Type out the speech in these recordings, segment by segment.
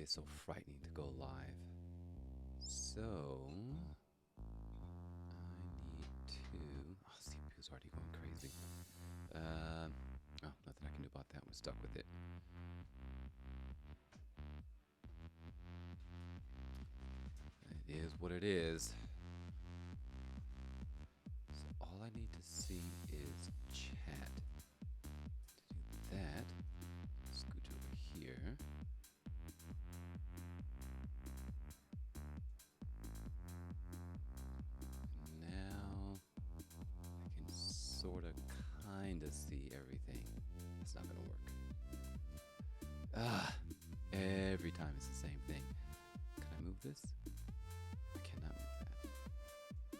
is so frightening to go live. So I need to. Oh, CPU's already going crazy. Oh, nothing I can do about that. We're stuck with it. It is what it is. So all I need to see is chat. To do that, scoot over here. Now I can sort of kind of see everything. It's not going to work. Every time it's the same thing. Can I move this? I cannot move that.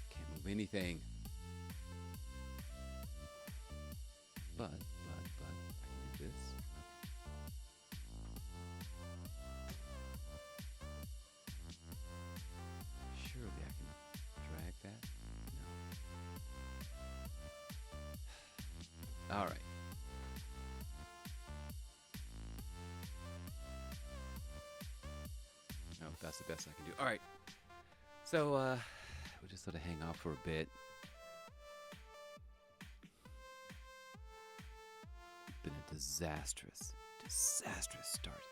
Can't move anything. But, I can do this. Surely I can drag that. No. All right. No, that's the best I can do. All right. So we'll just sort of hang out for a bit. Been a disastrous start.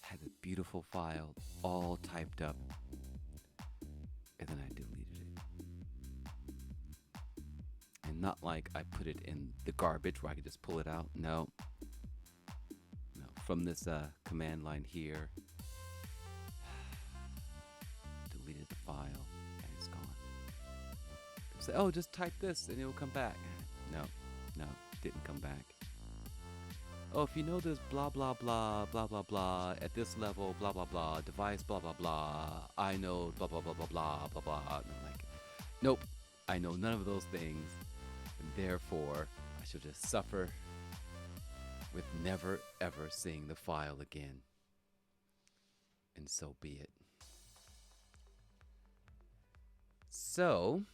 Had a beautiful file all typed up, and then I deleted it. And not like I put it in the garbage where I could just pull it out. No. From this command line here, deleted the file, and it's gone. People say, oh, just type this and it'll come back. No, didn't come back. Oh, if you know this blah, blah, blah, blah, blah, blah, at this level, blah, blah, blah, device, blah, blah, blah, I know, blah, blah, blah, blah, blah, blah, blah. And I'm like, nope, I know none of those things, and therefore, I shall just suffer with never ever seeing the file again. And so be it. So,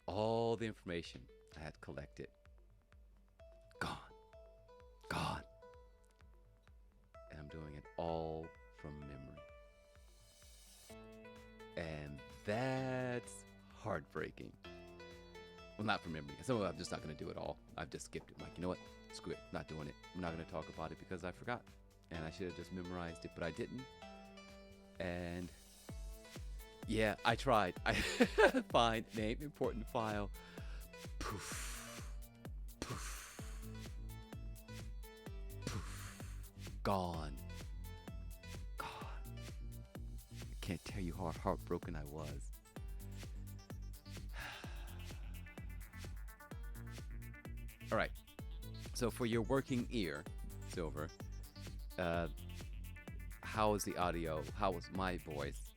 all the information I had collected, gone. And I'm doing it all from memory. And that's heartbreaking. Well, not from memory. So I'm just not going to do it all. I've just skipped it. I'm like, you know what? Screw it. Not doing it. I'm not going to talk about it because I forgot. And I should have just memorized it, but I didn't. And yeah, I tried. I find name, important file. Poof. Gone. I can't tell you how heartbroken I was. All right. So for your working ear, Silver, how is the audio? How is my voice?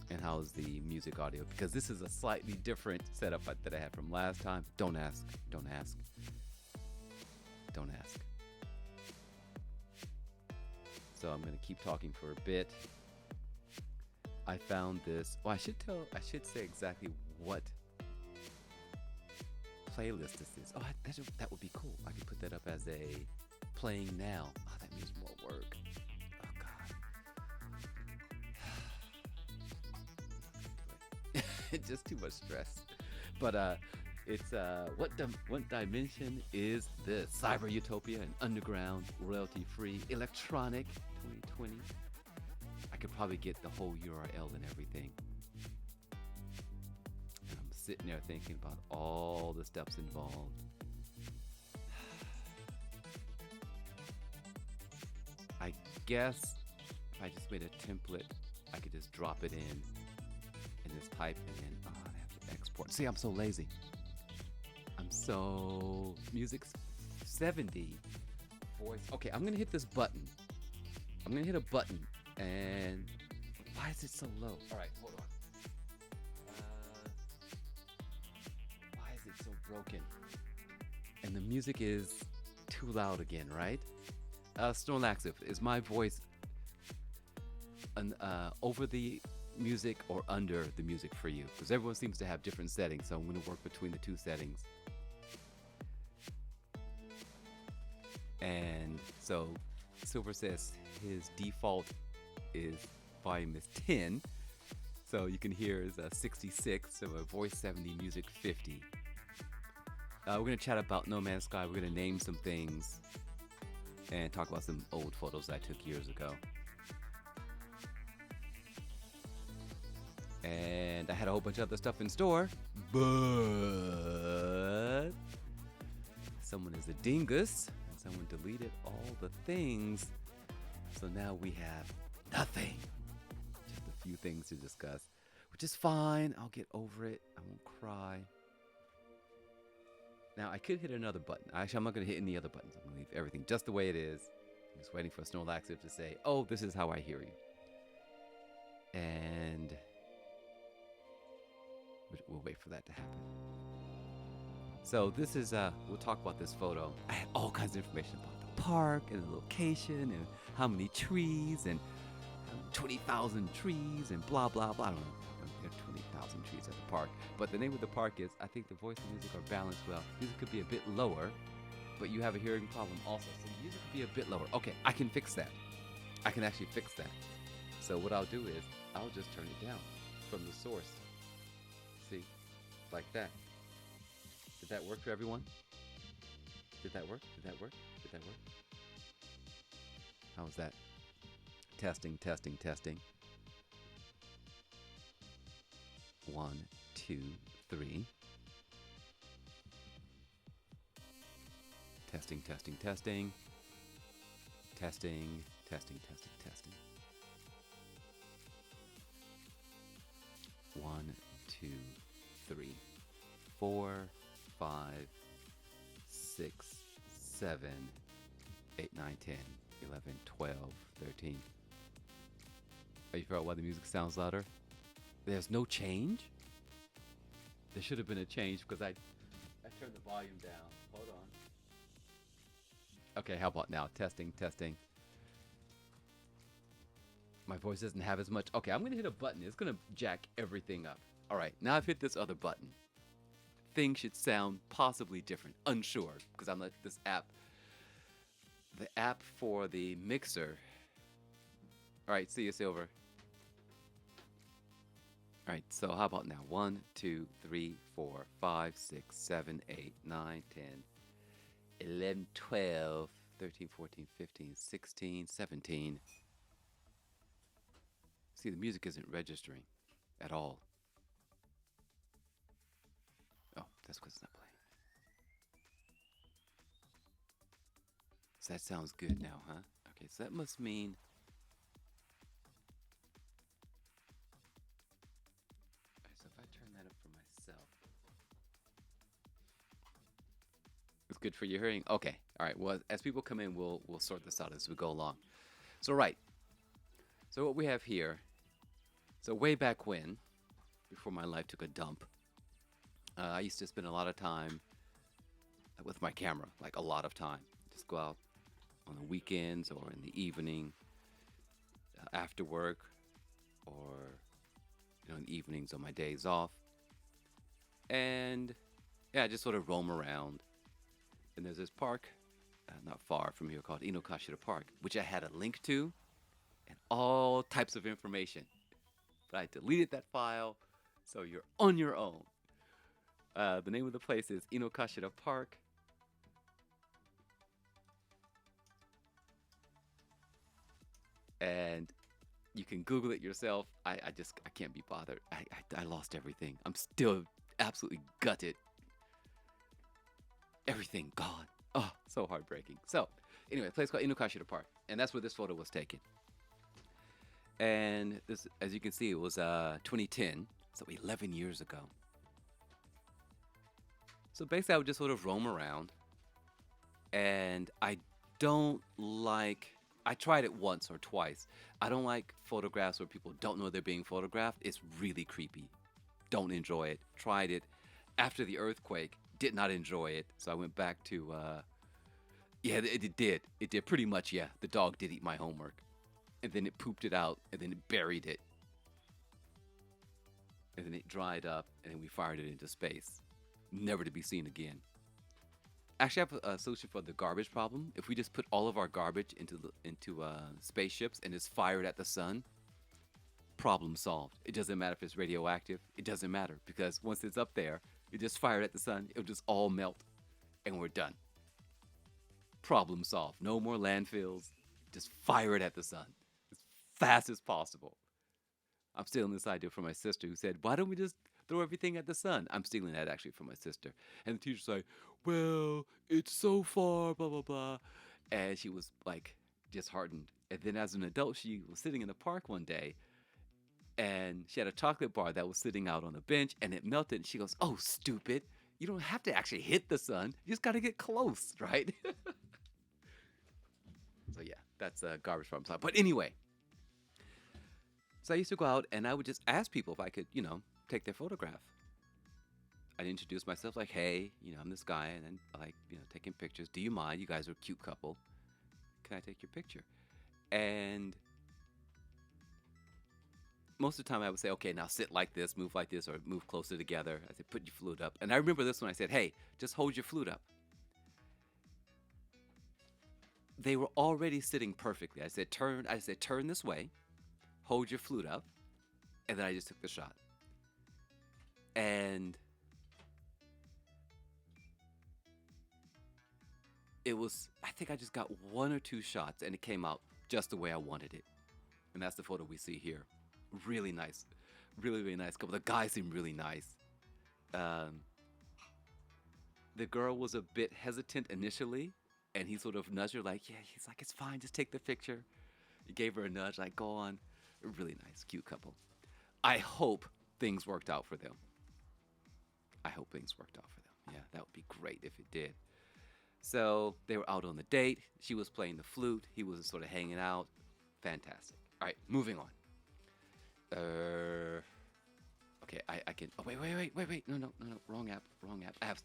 And how is the music audio? Because this is a slightly different setup that I had from last time. Don't ask. So I'm going to keep talking for a bit. I found this. Well, I should say exactly what playlist this is. Oh, that would be cool. I could put that up as a playing now. Oh, that means more work. Oh, God. Just too much stress. But it's what dimension is this? Cyber Utopia, an underground, royalty-free, electronic 2020. I could probably get the whole URL and everything. And I'm sitting there thinking about all the steps involved. I guess if I just made a template, I could just drop it in and just type and then I have to export. See, I'm so lazy. Music's 70, voice. Okay, I'm gonna hit this button. I'm gonna hit a button, and why is it so low? All right, hold on. Why is it so broken? And the music is too loud again, right? Snorlaxive, is my voice over the music or under the music for you? Because everyone seems to have different settings, so I'm going to work between the two settings. And so Silver says his default is volume is 10. So you can hear is 66, so a voice 70, music 50. We're going to chat about No Man's Sky. We're going to name some things and talk about some old photos I took years ago. And I had a whole bunch of other stuff in store, but someone is a dingus and someone deleted all the things. So now we have nothing. Just a few things to discuss, which is fine. I'll get over it. I won't cry. Now, I could hit another button. Actually, I'm not going to hit any other buttons. I'm going to leave everything just the way it is. I'm just waiting for Snorlaxer to say, oh, this is how I hear you. And we'll wait for that to happen. So this is, we'll talk about this photo. I had all kinds of information about the park and the location and how many trees and 20,000 trees and blah, blah, blah. I don't know. There are 20,000 trees at the park. But the name of the park is, I think the voice and music are balanced well. Music could be a bit lower, but you have a hearing problem also. So music could be a bit lower. Okay, I can fix that. I can actually fix that. So what I'll do is, I'll just turn it down from the source. See? Like that. Did that work for everyone? Did that work? Did that work? Did that work? How was that? Testing, testing, testing. 1, 2, 3. Testing, testing, testing. Testing, testing, testing, testing. 1, 2, 3, 4, 5, 6, 7, 8, 9, 10, 11, 12, 13. Are you figuring out why the music sounds louder? There's no change? There should have been a change because I turned the volume down. Hold on. Okay, how about now? Testing, testing. My voice doesn't have as much. Okay, I'm going to hit a button. It's going to jack everything up. All right, now I've hit this other button. Things should sound possibly different. Unsure, because I'm like this app. The app for the mixer. All right, see you, Silver. All right, so how about now? 1, 2, 3, 4, 5, 6, 7, 8, 9, 10, 11, 12, 13, 14, 15, 16, 17. See, the music isn't registering at all. Oh, that's because it's not playing. So that sounds good now, huh? Okay, so that must mean... Alright, so if I turn that up for myself... It's good for your hearing? Okay, alright, well, as people come in, we'll sort this out as we go along. So, right. So what we have here... So way back when, before my life took a dump, I used to spend a lot of time with my camera, like a lot of time. Just go out on the weekends or in the evening, after work, or in the evenings on my days off. And yeah, I just sort of roam around. And there's this park, not far from here, called Inokashira Park, which I had a link to and all types of information. But I deleted that file, so you're on your own. The name of the place is Inokashira Park. And you can Google it yourself. I can't be bothered. I lost everything. I'm still absolutely gutted. Everything gone. Oh, so heartbreaking. So, anyway, a place called Inokashira Park. And that's where this photo was taken. And this, as you can see, it was 2010, so 11 years ago. So basically, I would just sort of roam around, and I tried it once or twice. I don't like photographs where people don't know they're being photographed. It's really creepy. Don't enjoy it. Tried it after the earthquake. Did not enjoy it. So I went back to, yeah, it did. It did pretty much, yeah. The dog did eat my homework. And then it pooped it out, and then it buried it. And then it dried up, and then we fired it into space. Never to be seen again. Actually, I have a solution for the garbage problem. If we just put all of our garbage into spaceships and just fire it at the sun, problem solved. It doesn't matter if it's radioactive. It doesn't matter because once it's up there, you just fire it at the sun. It'll just all melt, and we're done. Problem solved. No more landfills. Just fire it at the sun as fast as possible. I'm stealing this idea from my sister who said, "Why don't we just throw everything at the sun?" I'm stealing that actually from my sister. And the teacher's like, "Well, it's so far, blah, blah, blah." And she was like disheartened. And then as an adult, she was sitting in the park one day and she had a chocolate bar that was sitting out on a bench and it melted. And she goes, "Oh, stupid. You don't have to actually hit the sun. You just got to get close, right?" So, yeah, that's a garbage problem solved. But anyway, so I used to go out and I would just ask people if I could, take their photograph. I'd introduce myself like, "Hey, I'm this guy," and then I like, taking pictures. "Do you mind? You guys are a cute couple. Can I take your picture?" And most of the time I would say, "Okay, now sit like this, or move closer together." I said, "Put your flute up." And I remember this one. I said, "Hey, just hold your flute up." They were already sitting perfectly. I said, "Turn." I said, "Turn this way. Hold your flute up." And then I just took the shot. And it was, I think I just got one or two shots and it came out just the way I wanted it. And that's the photo we see here. Really nice. Really, really nice couple. The guy seemed really nice. Um, the girl was a bit hesitant initially, and he sort of nudged her, like, "Yeah," he's like, "It's fine, just take the picture." He gave her a nudge, like, "Go on." A really nice, cute couple. I hope things worked out for them. I hope things worked out for them. Yeah, that would be great if it did. So they were out on the date. She was playing the flute. He was sort of hanging out. Fantastic. All right, moving on. Okay, I can. Oh, wait. No. Wrong app. Wrong app.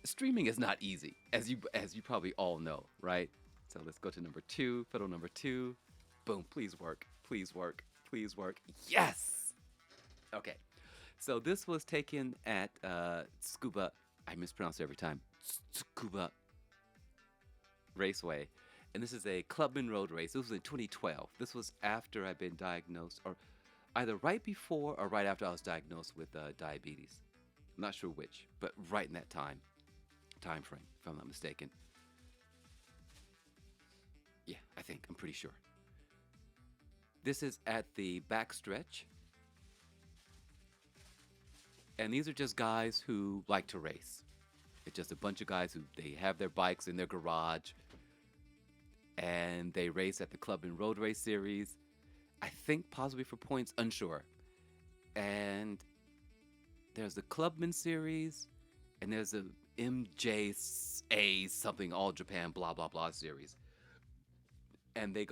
Streaming is not easy, as you probably all know, right? So let's go to number two. Photo number two. Boom. Please work. Please work. Please work. Yes. Okay. So this was taken at Scuba. I mispronounce it every time. Scuba Raceway, and this is a Clubman Road race. This was in 2012. This was after I'd been diagnosed, or either right before or right after I was diagnosed with diabetes. I'm not sure which, but right in that time frame, if I'm not mistaken. Yeah, I'm pretty sure. This is at the backstretch, and these are just guys who like to race. It's just a bunch of guys who they have their bikes in their garage, and they race at the Club and Road Race Series. I think possibly for points, unsure. And there's the Clubman Series, and there's a MJA something All Japan blah blah blah series. And they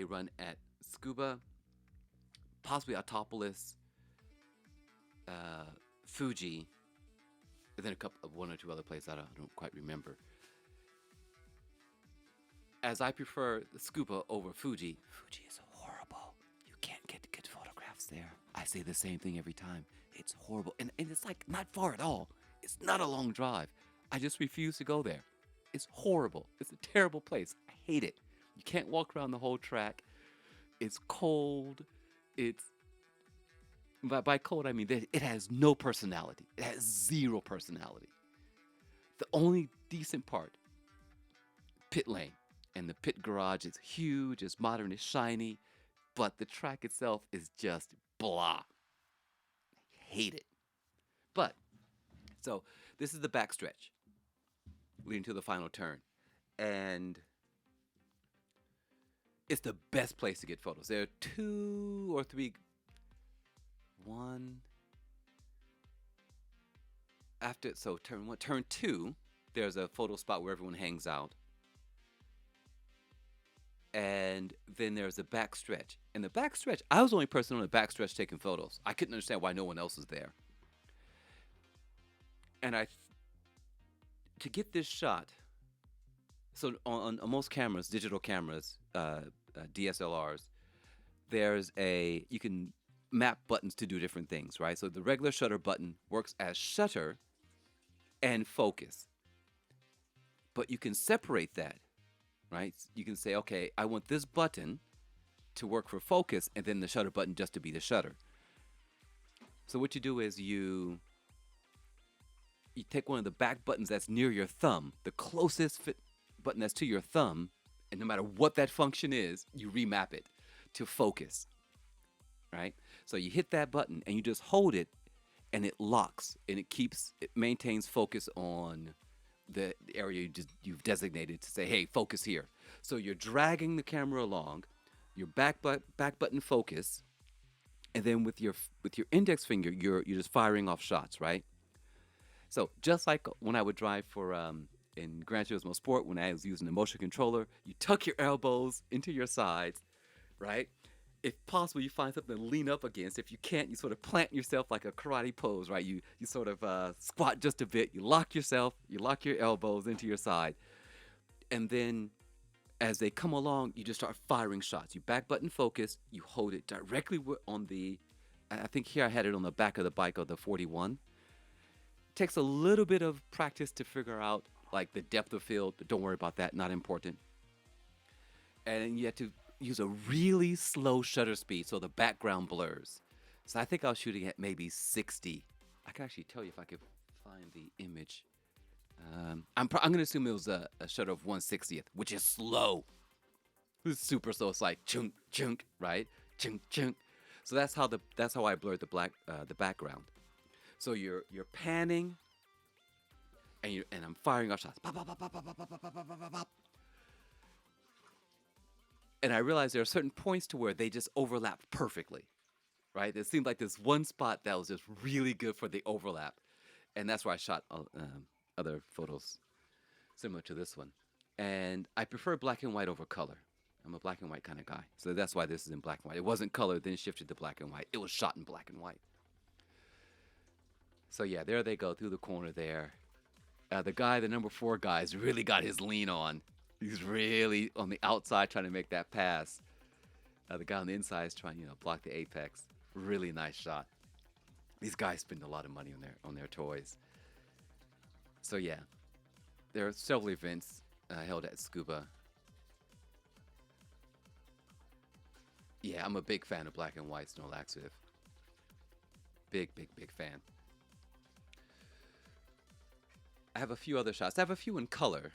run at Scuba, possibly Autopolis, Fuji, and then a couple of one or two other places I don't quite remember. As I prefer Scuba over Fuji. Fuji is horrible. You can't get good photographs there. I say the same thing every time. It's horrible. And it's like not far at all. It's not a long drive. I just refuse to go there. It's horrible. It's a terrible place. I hate it. You can't walk around the whole track. It's cold. It's by cold I mean that it has no personality. It has zero personality. The only decent part, pit lane. And the pit garage is huge, it's modern, it's shiny, but the track itself is just blah. I hate it. But, so this is the backstretch leading to the final turn. And it's the best place to get photos. There are two or three, one, after, so turn one, turn two, there's a photo spot where everyone hangs out. And then there's a backstretch. And the backstretch, I was the only person on the backstretch taking photos. I couldn't understand why no one else was there. And to get this shot, so on most cameras, digital cameras, DSLRs, you can map buttons to do different things, right? So the regular shutter button works as shutter and focus. But you can separate that, right? You can say, okay, I want this button to work for focus, and then the shutter button just to be the shutter. So what you do is you take one of the back buttons that's near your thumb, the closest fit button that's to your thumb, and no matter what that function is, you remap it to focus, right? So you hit that button and you just hold it, and it locks, and it maintains focus on the area you've designated to say, hey, focus here. So you're dragging the camera along, your back button focus, and then with your index finger, you're just firing off shots, right? So just like when I would drive for in Gran Turismo Sport, when I was using the motion controller, you tuck your elbows into your sides, right? If possible, you find something to lean up against. If you can't, you sort of plant yourself like a karate pose, right? You sort of squat just a bit. You lock your elbows into your side, and then as they come along, you just start firing shots. You back button focus. You hold it directly on the. I think here I had it on the back of the bike of the 41. Takes a little bit of practice to figure out like the depth of field, but don't worry about that, not important. And you have to use a really slow shutter speed so the background blurs. So I think I was shooting at maybe 60. I can actually tell you if I could find the image. I'm going to assume it was a shutter of 1/60th, which is slow. It's super slow. It's like chunk chunk, right? Chunk chunk. So that's how I blurred the background. So you're panning, and I'm firing off shots. Pop, pop, pop, pop, pop, pop, pop, pop, pop, pop. And I realized there are certain points to where they just overlap perfectly, right? It seemed like this one spot that was just really good for the overlap, and that's where I shot other photos similar to this one. And I prefer black and white over color. I'm a black and white kind of guy, so that's why this is in black and white. It wasn't color, then shifted to black and white. It was shot in black and white. So yeah, there they go through the corner there. The number 4 guy's really got his lean on. He's really on the outside trying to make that pass. The guy on the inside is trying, block the apex. Really nice shot. These guys spend a lot of money on their toys. So yeah, there are several events held at Scuba. Yeah, I'm a big fan of black and white snow laxative. Big, big, big fan. I have a few other shots. I have a few in color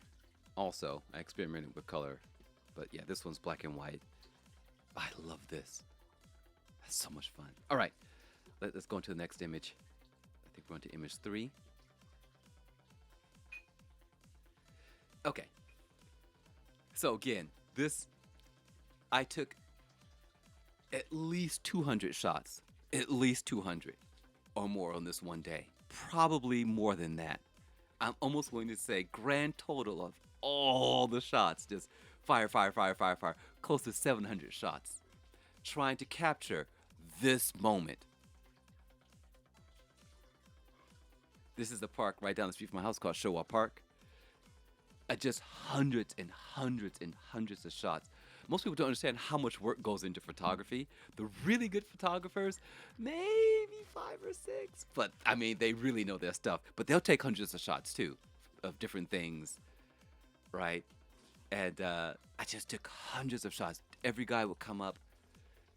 also. I experimented with color. But yeah, this one's black and white. I love this. That's so much fun. All right, let's go into the next image. I think we're on to image 3. Okay. So again, I took at least 200 shots. At least 200 or more on this one day. Probably more than that. I'm almost willing to say grand total of all the shots, just fire, close to 700 shots, trying to capture this moment. This is the park right down the street from my house called Showa Park. Just hundreds and hundreds and hundreds of shots. Most people don't understand how much work goes into photography. The really good photographers, maybe 5 or 6. But, I mean, they really know their stuff. But they'll take hundreds of shots, too, of different things, right? And I just took hundreds of shots. Every guy would come up.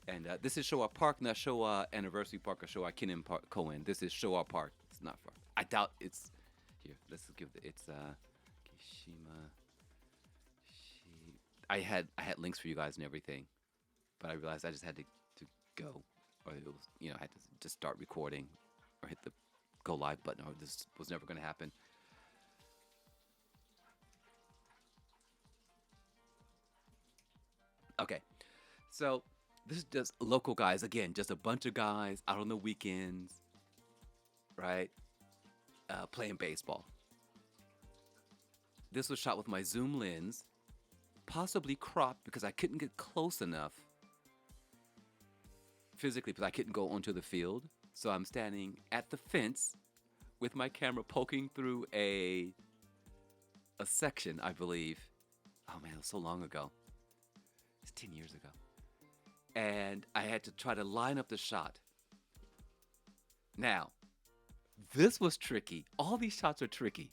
And this is Showa Park, not Showa Anniversary Park or Showa Kinen Park, Koen. This is Showa Park. It's not far. I doubt it's... Here, let's give it's Kishima... I had links for you guys and everything, but I realized I just had to go, or it was, I had to just start recording or hit the go live button, or this was never going to happen. Okay, so this is just local guys, again, just a bunch of guys out on the weekends, right, playing baseball. This was shot with my zoom lens, possibly cropped because I couldn't get close enough physically, because I couldn't go onto the field. So I'm standing at the fence with my camera poking through a section, I believe. Oh man, it was so long ago. It's 10 years ago. And I had to try to line up the shot. Now, this was tricky. All these shots are tricky.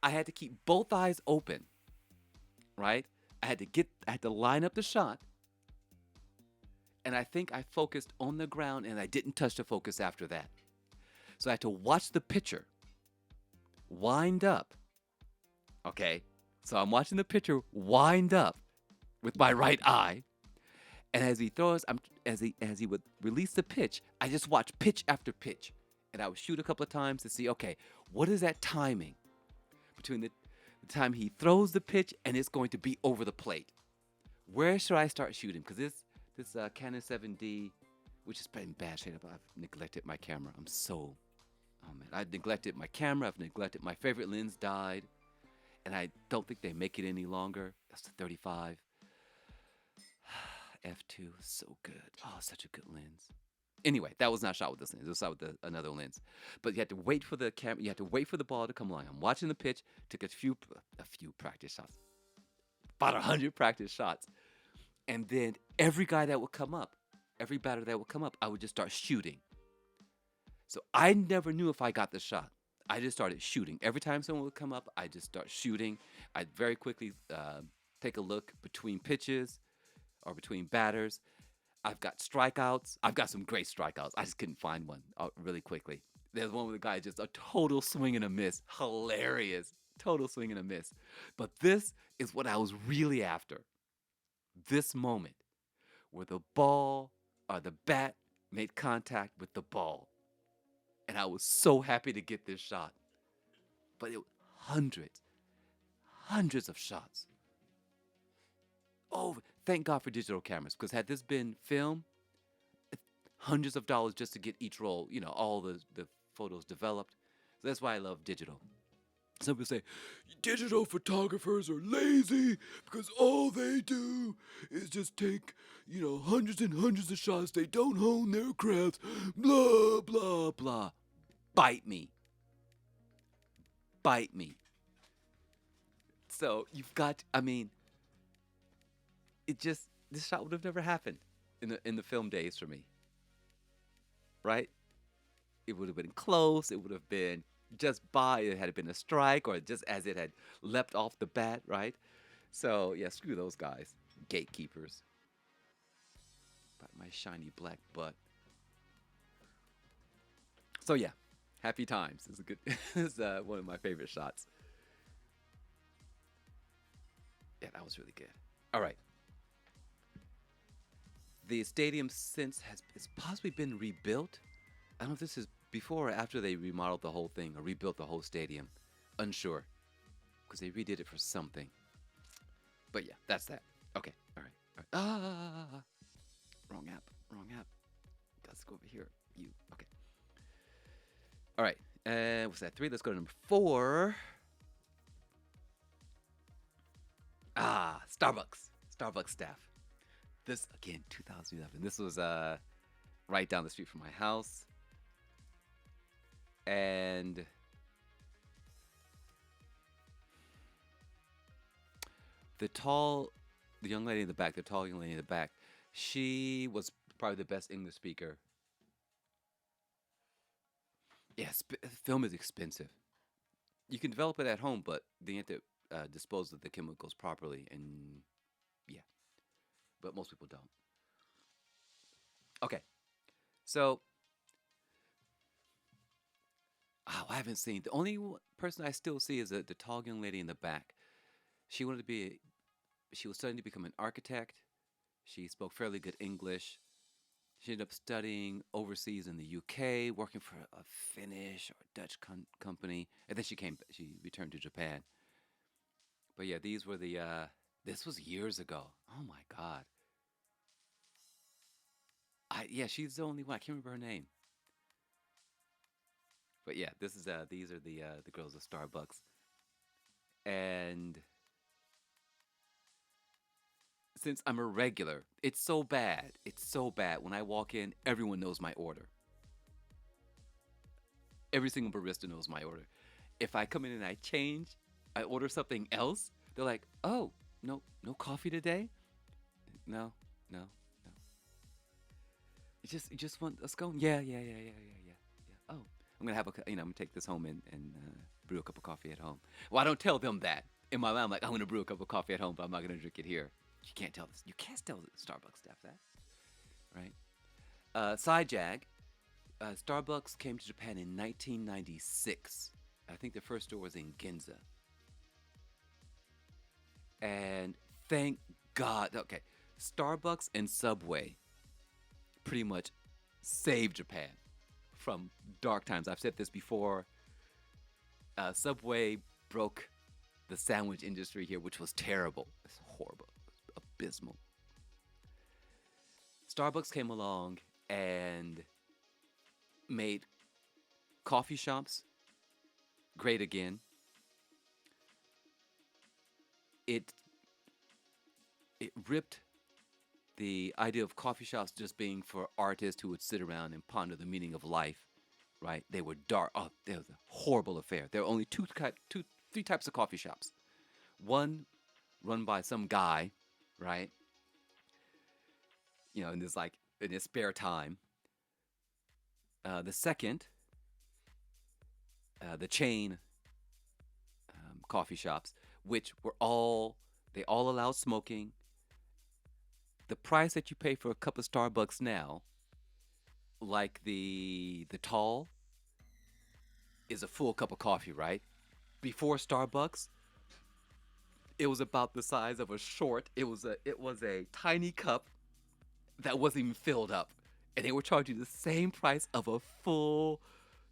I had to keep both eyes open, right? I had to line up the shot, and I think I focused on the ground and I didn't touch the focus after that. So I had to watch the pitcher wind up. Okay. So I'm watching the pitcher wind up with my right eye. And as he throws, as he would release the pitch, I just watch pitch after pitch. And I would shoot a couple of times to see, okay, what is that timing between the time he throws the pitch and it's going to be over the plate? Where should I start shooting? Because this Canon 7D, which is in bad shape, I've neglected my camera. Oh man, I've neglected my camera. I've neglected my favorite lens died, and I don't think they make it any longer. That's the 35 f2, so good. Oh, such a good lens. Anyway, that was not shot with this lens. It was shot with another lens. But you had to wait for the camera. You had to wait for the ball to come along. I'm watching the pitch. Took a few practice shots, about 100 practice shots, and then every guy that would come up, every batter that would come up, I would just start shooting. So I never knew if I got the shot. I just started shooting. Every time someone would come up, I just start shooting. I'd very quickly take a look between pitches or between batters. I've got strikeouts. I've got some great strikeouts. I just couldn't find one really quickly. There's one with a guy just a total swing and a miss. Hilarious. Total swing and a miss. But this is what I was really after. This moment where the ball or the bat made contact with the ball. And I was so happy to get this shot. But it was hundreds of shots. Oh, thank God for digital cameras, because had this been film, hundreds of dollars just to get each roll, all the photos developed. So that's why I love digital. Some people say, digital photographers are lazy because all they do is just take, hundreds and hundreds of shots. They don't hone their craft. Blah, blah, blah. Bite me. Bite me. So you've got, this shot would have never happened in the film days for me. Right? It would have been close. It would have been just by. It had been a strike or just as it had leapt off the bat, right? So, yeah, screw those guys. Gatekeepers. By my shiny black butt. So, yeah, happy times. It's a good. It's one of my favorite shots. Yeah, that was really good. All right. The stadium since has possibly been rebuilt. I don't know if this is before or after they remodeled the whole thing or rebuilt the whole stadium. Unsure. Because they redid it for something. But yeah, that's that. Okay. All right. Ah! Wrong app. Let's go over here. Okay. All right. What's that? 3. Let's go to number 4. Starbucks. Starbucks staff. This, again, 2011. This was right down the street from my house. And the young lady in the back, she was probably the best English speaker. Yeah, film is expensive. You can develop it at home, but you have to dispose of the chemicals properly, and yeah, but most people don't. Okay, so I haven't seen the only person I still see is the tall young lady in the back. She was studying to become an architect. She spoke fairly good English. She ended up studying overseas in the UK, working for a Finnish or Dutch company, and then she returned to Japan. But yeah, these were this was years ago. Oh my God. She's the only one. I can't remember her name. But yeah, these are the girls of Starbucks. And since I'm a regular, it's so bad. When I walk in, everyone knows my order. Every single barista knows my order. If I come in and I order something else, they're like, "Oh, no coffee today? No. You just want a scone? Yeah. Oh, I'm gonna have I'm gonna take this home and brew a cup of coffee at home. Well, I don't tell them that. In my mind, I'm like, I'm gonna brew a cup of coffee at home, but I'm not gonna drink it here. You can't tell this. You can't tell the Starbucks staff that, right? Side jag. Starbucks came to Japan in 1996. I think the first store was in Ginza. And thank God. Okay, Starbucks and Subway pretty much saved Japan from dark times. I've said this before. Subway broke the sandwich industry here, which was terrible. It's horrible, abysmal. Starbucks came along and made coffee shops great again. It it ripped the idea of coffee shops just being for artists who would sit around and ponder the meaning of life, right? They were dark. Oh, it was a horrible affair. There are only three types of coffee shops. One run by some guy, right? In this in his spare time. The second, the chain coffee shops, which they all allowed smoking. The price that you pay for a cup of Starbucks now, like the tall, is a full cup of coffee, right? Before Starbucks, it was about the size of a short. It was a tiny cup that wasn't even filled up, and they were charging the same price of a full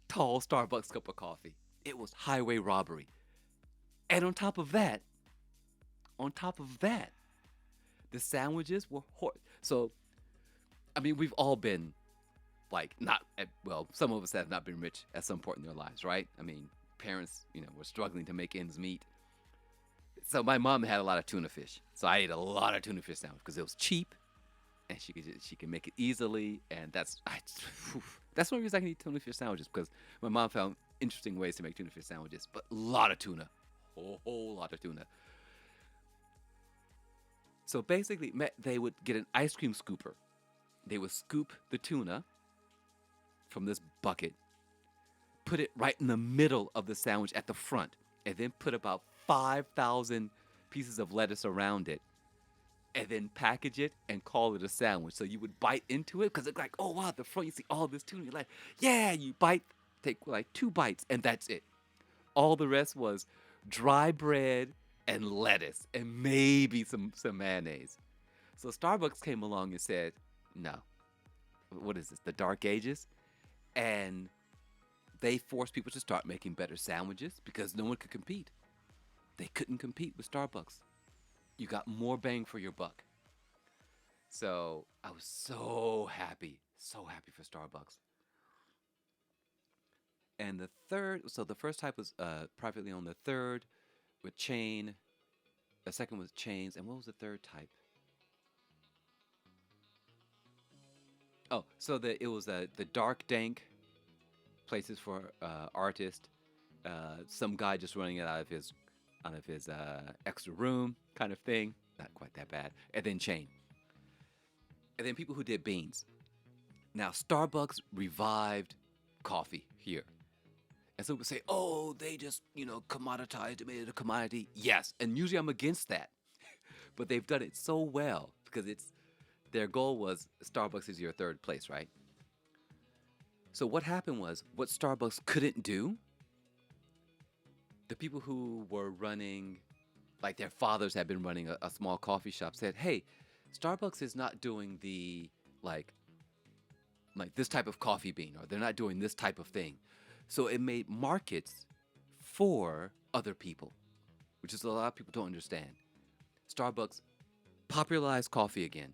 tall Starbucks cup of coffee. It was highway robbery. And on top of that, the sandwiches were so. I mean, we've all been not well. Some of us have not been rich at some point in their lives, right? I mean, parents, were struggling to make ends meet. So my mom had a lot of tuna fish, so I ate a lot of tuna fish sandwich because it was cheap, and she could make it easily, and that's one reason I can eat tuna fish sandwiches because my mom found interesting ways to make tuna fish sandwiches. But a lot of tuna, a whole lot of tuna. So basically, they would get an ice cream scooper. They would scoop the tuna from this bucket, put it right in the middle of the sandwich at the front, and then put about 5,000 pieces of lettuce around it, and then package it and call it a sandwich. So you would bite into it because it's like, oh wow, at the front you see all this tuna. You're like, yeah, you bite, take like 2 bites, and that's it. All the rest was dry bread and lettuce and maybe some mayonnaise. So Starbucks came along and said, no, what is this, the dark ages? And they forced people to start making better sandwiches because no one could compete. They couldn't compete with Starbucks. You got more bang for your buck. So I was so happy for Starbucks. And the first type was privately owned. The third with chain. The second was chains. And what was the third type? Oh, so it was the dark, dank places for artists. Some guy just running it out of his extra room kind of thing. Not quite that bad. And then chain. And then people who did beans. Now, Starbucks revived coffee here. And some people say, oh, they just, commoditized it, made it a commodity. Yes, and usually I'm against that. But they've done it so well because their goal was Starbucks is your third place, right? So what happened was, what Starbucks couldn't do, the people who were running, like their fathers had been running a small coffee shop, said, hey, Starbucks is not doing the, like this type of coffee bean, or they're not doing this type of thing. So it made markets for other people, which is a lot of people don't understand. Starbucks popularized coffee again.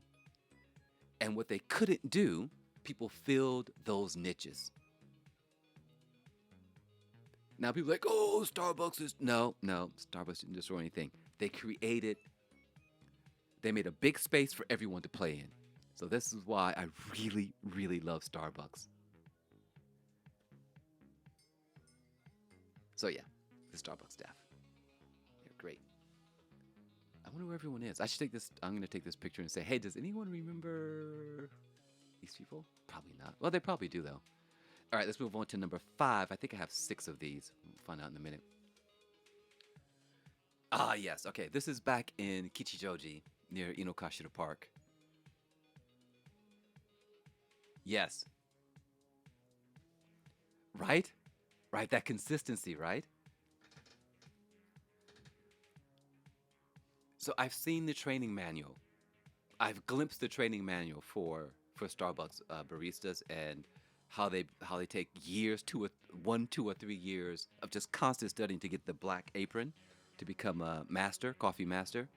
And what they couldn't do, people filled those niches. Now people are like, oh, Starbucks is... No, Starbucks didn't destroy anything. They made a big space for everyone to play in. So this is why I really, really love Starbucks. So yeah, the Starbucks staff. They're great. I wonder where everyone is. I'm going to take this picture and say, hey, does anyone remember these people? Probably not. Well, they probably do, though. All right, let's move on to number 5. I think I have 6 of these. We'll find out in a minute. Ah, yes. Okay, this is back in Kichijoji near Inokashira Park. Yes. Right? Right, that consistency, right? So I've seen the training manual. I've glimpsed the training manual for Starbucks baristas and how they take years, 2 or 3 years of just constant studying to get the black apron to become a master, coffee master.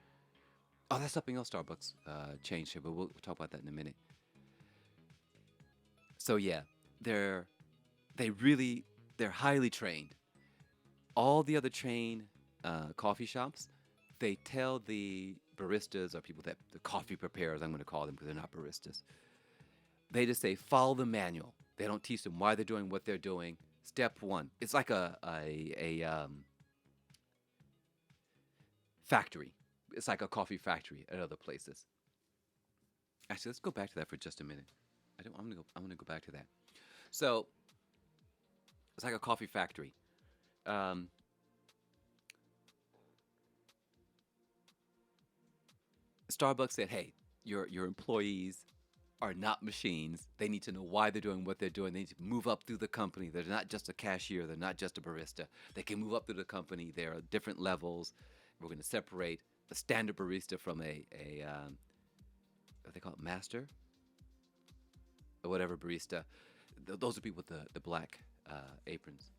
Oh, that's something else Starbucks changed here, but we'll talk about that in a minute. So yeah, they're they really they're highly trained. All the other chain coffee shops, they tell the baristas or people that the coffee preparers, I'm going to call them because they're not baristas. They just say follow the manual. They don't teach them why they're doing what they're doing. Step one, it's like a factory. It's like a coffee factory at other places. Actually, let's go back to that for just a minute. I don't. I'm gonna go. I'm gonna go back to that. So it's like a coffee factory. Um, Starbucks said, "Hey, your employees are not machines. They need to know why they're doing what they're doing. They need to move up through the company. They're not just a cashier. They're not just a barista. They can move up through the company. There are different levels. We're going to separate a standard barista from a what they call it, master or whatever barista. Those are people with the black aprons,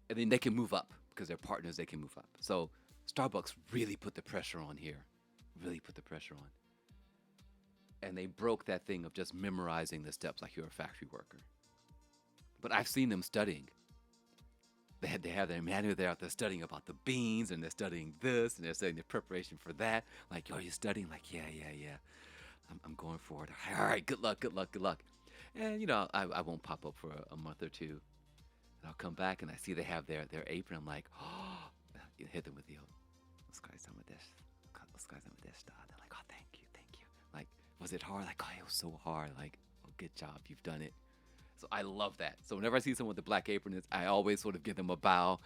and then they can move up because they're partners. They can move up. So Starbucks really put the pressure on here. Really put the pressure on. And they broke that thing of just memorizing the steps like you're a factory worker. But I've seen them studying. They have their manual there. They're studying about the beans, and they're studying this, and they're studying the preparation for that. Like, oh, you're studying? Like, yeah. I'm going for it. All right, good luck, good luck, good luck. And I won't pop up for a month or two. And I'll come back and I see they have their apron. I'm like, oh, you hit them with the let's guys some of this. Let's guys some of this stuff. They're like, oh, thank you. Like, was it hard? Like, oh, it was so hard. Like, oh, good job, you've done it. So I love that. So whenever I see someone with the black apron, I always sort of give them a bow,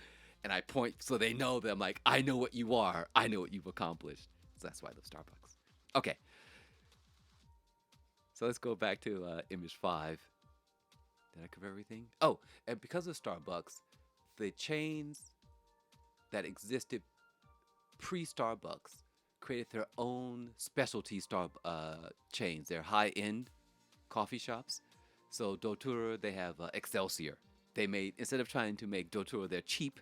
and I point so they know that I'm like, I know what you are. I know what you've accomplished. So that's why I love Starbucks. Okay. So let's go back to image 5. Did I cover everything? Oh, and because of Starbucks, the chains that existed pre-Starbucks created their own specialty chains. They're high-end coffee shops. So Dotura, they have Excelsior. They made, instead of trying to make Dotura their cheap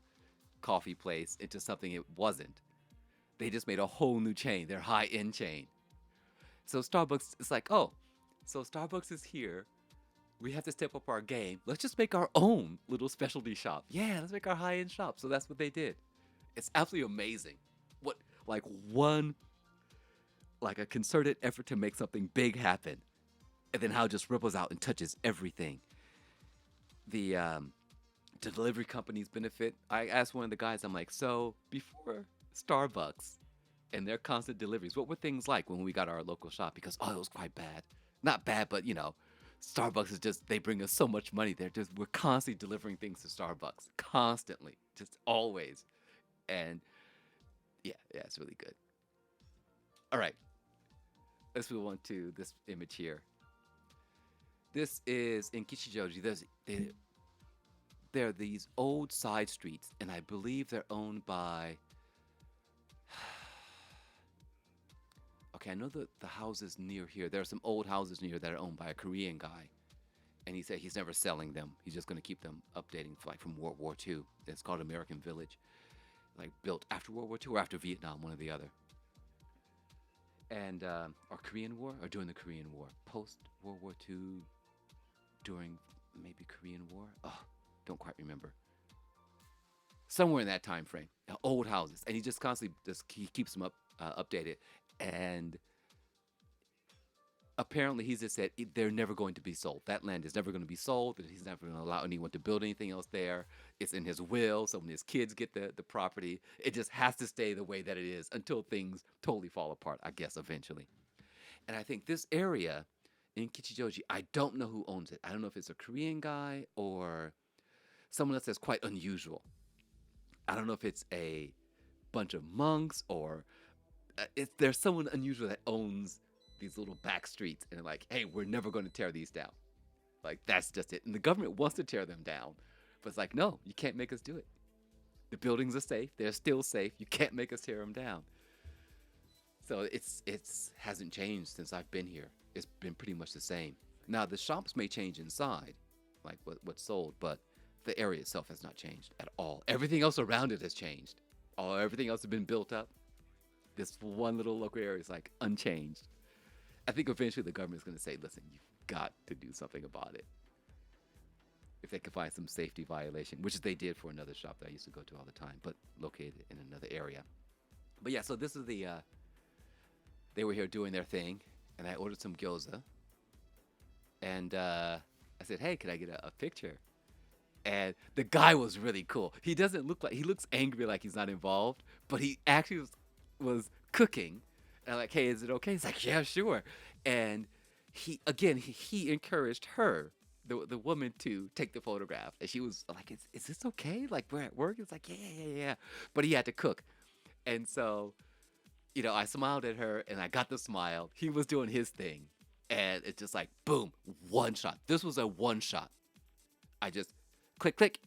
coffee place into something it wasn't, they just made a whole new chain, their high-end chain. So Starbucks is like, oh, so Starbucks is here. We have to step up our game. Let's just make our own little specialty shop. Yeah, let's make our high-end shop. So that's what they did. It's absolutely amazing. What, like like a concerted effort to make something big happen, and then how it just ripples out and touches everything. The delivery companies benefit. I asked one of the guys, I'm like, so before Starbucks and their constant deliveries, what were things like when we got our local shop? Because it was quite bad. Not bad, but Starbucks is just, they bring us so much money. We're constantly delivering things to Starbucks. Constantly. Just always. And yeah, it's really good. All right. Let's move on to this image here. This is in Kichijoji. There are these old side streets, and I believe they're owned by. Okay, I know the houses near here. There are some old houses near that are owned by a Korean guy, and he said he's never selling them. He's just going to keep them updating, from World War II. It's called American Village, like built after World War II or after Vietnam, one or the other. And or Korean War, or during the Korean War, post World War II, during maybe Korean War. Oh, don't quite remember. Somewhere in that time frame, old houses, and he just constantly he keeps them updated, and apparently he's just said they're never going to be sold. That land is never going to be sold. He's never going to allow anyone to build anything else there. It's in his will, so when his kids get the property, it just has to stay the way that it is until things totally fall apart, I guess, eventually. And I think this area in Kichijoji. I don't know who owns it. I don't know if it's a Korean guy or someone else that's quite unusual. I don't know if it's a bunch of monks or there's someone unusual that owns these little back streets and they're like, hey, we're never going to tear these down. Like, that's just it. And the government wants to tear them down, but it's like, no, you can't make us do it. The buildings are safe. They're still safe. You can't make us tear them down. So it's hasn't changed since I've been here. It's been pretty much the same. Now the shops may change inside, like what's sold, but the area itself has not changed at all. Everything else around it has changed. Everything else has been built up. This one little local area is like unchanged. I think eventually the government is going to say, listen, you've got to do something about it. If they can find some safety violation, which they did for another shop that I used to go to all the time, but located in another area. But yeah, so this is the, they were here doing their thing, and I ordered some gyoza. And I said, hey, can I get a picture? And the guy was really cool. He doesn't look like, he looks angry like he's not involved, but he actually was cooking. And I'm like, hey, is it okay? He's like, yeah, sure. And he encouraged her, the woman, to take the photograph. And she was like, is this okay? Like, we're at work? It's like, yeah. But he had to cook. And so, I smiled at her and I got the smile. He was doing his thing. And it's just like, boom, one shot. This was a one shot. I just click.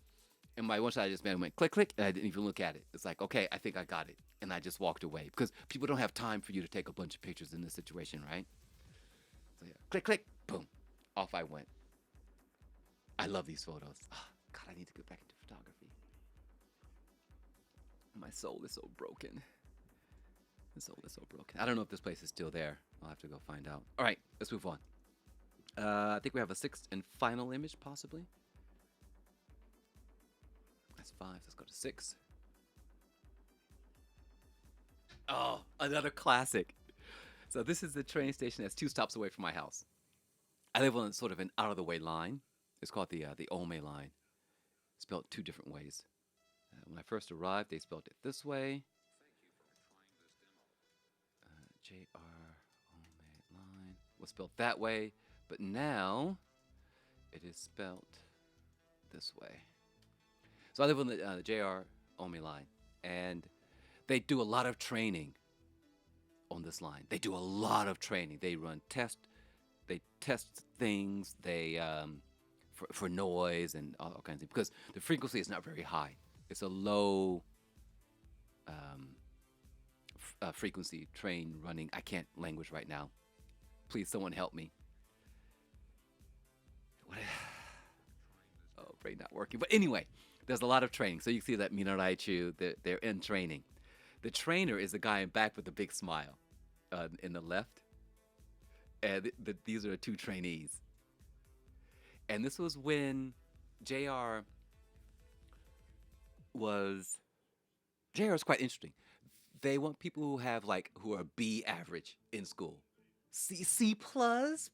And my one shot, I just went click. And I didn't even look at it. It's like, okay, I think I got it. And I just walked away. Because people don't have time for you to take a bunch of pictures in this situation, right? So yeah, click, boom. Off I went. I love these photos. Oh, God, I need to get back into photography. My soul is so broken. The soul is so broken. I don't know if this place is still there. I'll have to go find out. All right, let's move on. I think we have a sixth and final image, possibly. That's 5. Let's go to 6. Oh, another classic. So this is the train station that's 2 stops away from my house. I live on sort of an out-of-the-way line. It's called the Ome line. Spelled 2 different ways. When I first arrived, they spelled it this way. J.R. Ome line was spelled that way, but now it is spelled this way. So I live on the J.R. Ome line, and they do a lot of training on this line. They do a lot of training. They test things. They for noise and all kinds of things, because the frequency is not very high. It's a low frequency train running. I can't language right now. Please, someone help me. What? Oh, brain not working. But anyway, there's a lot of training. So you see that Minaraichu, they're in training. The trainer is the guy in back with the big smile in the left. And these are the 2 trainees. And this was when JR is quite interesting. They want people who have who are B average in school. C plus,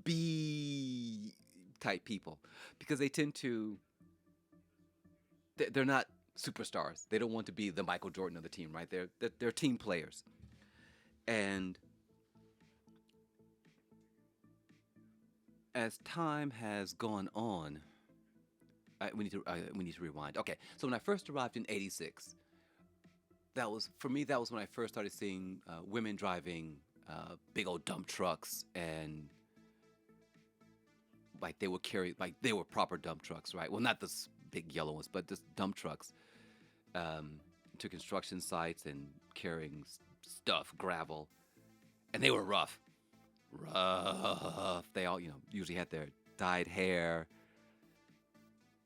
B type people. Because they tend to, they're not superstars. They don't want to be the Michael Jordan of the team, right? They're team players. And as time has gone on, we need to rewind. Okay, so when I first arrived in '86, that was when I first started seeing women driving big old dump trucks, and they were proper dump trucks, right? Well, not the big yellow ones, but just dump trucks to construction sites and carrying stuff, gravel, and they were rough. They all, usually had their dyed hair,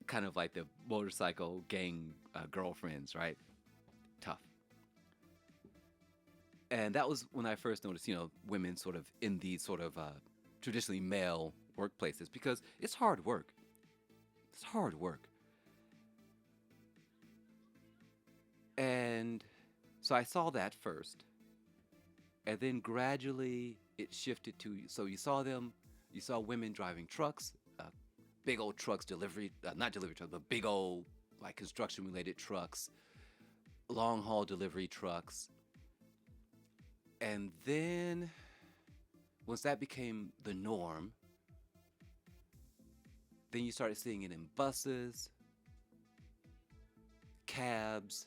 kind of like the motorcycle gang girlfriends, right? Tough. And that was when I first noticed, women sort of in these sort of traditionally male workplaces, because it's hard work. It's hard work. And so I saw that first. And then gradually it shifted to, so you saw women driving trucks, big old trucks, not delivery trucks, but big old construction related trucks, long haul delivery trucks. And then once that became the norm, then you started seeing it in buses, cabs,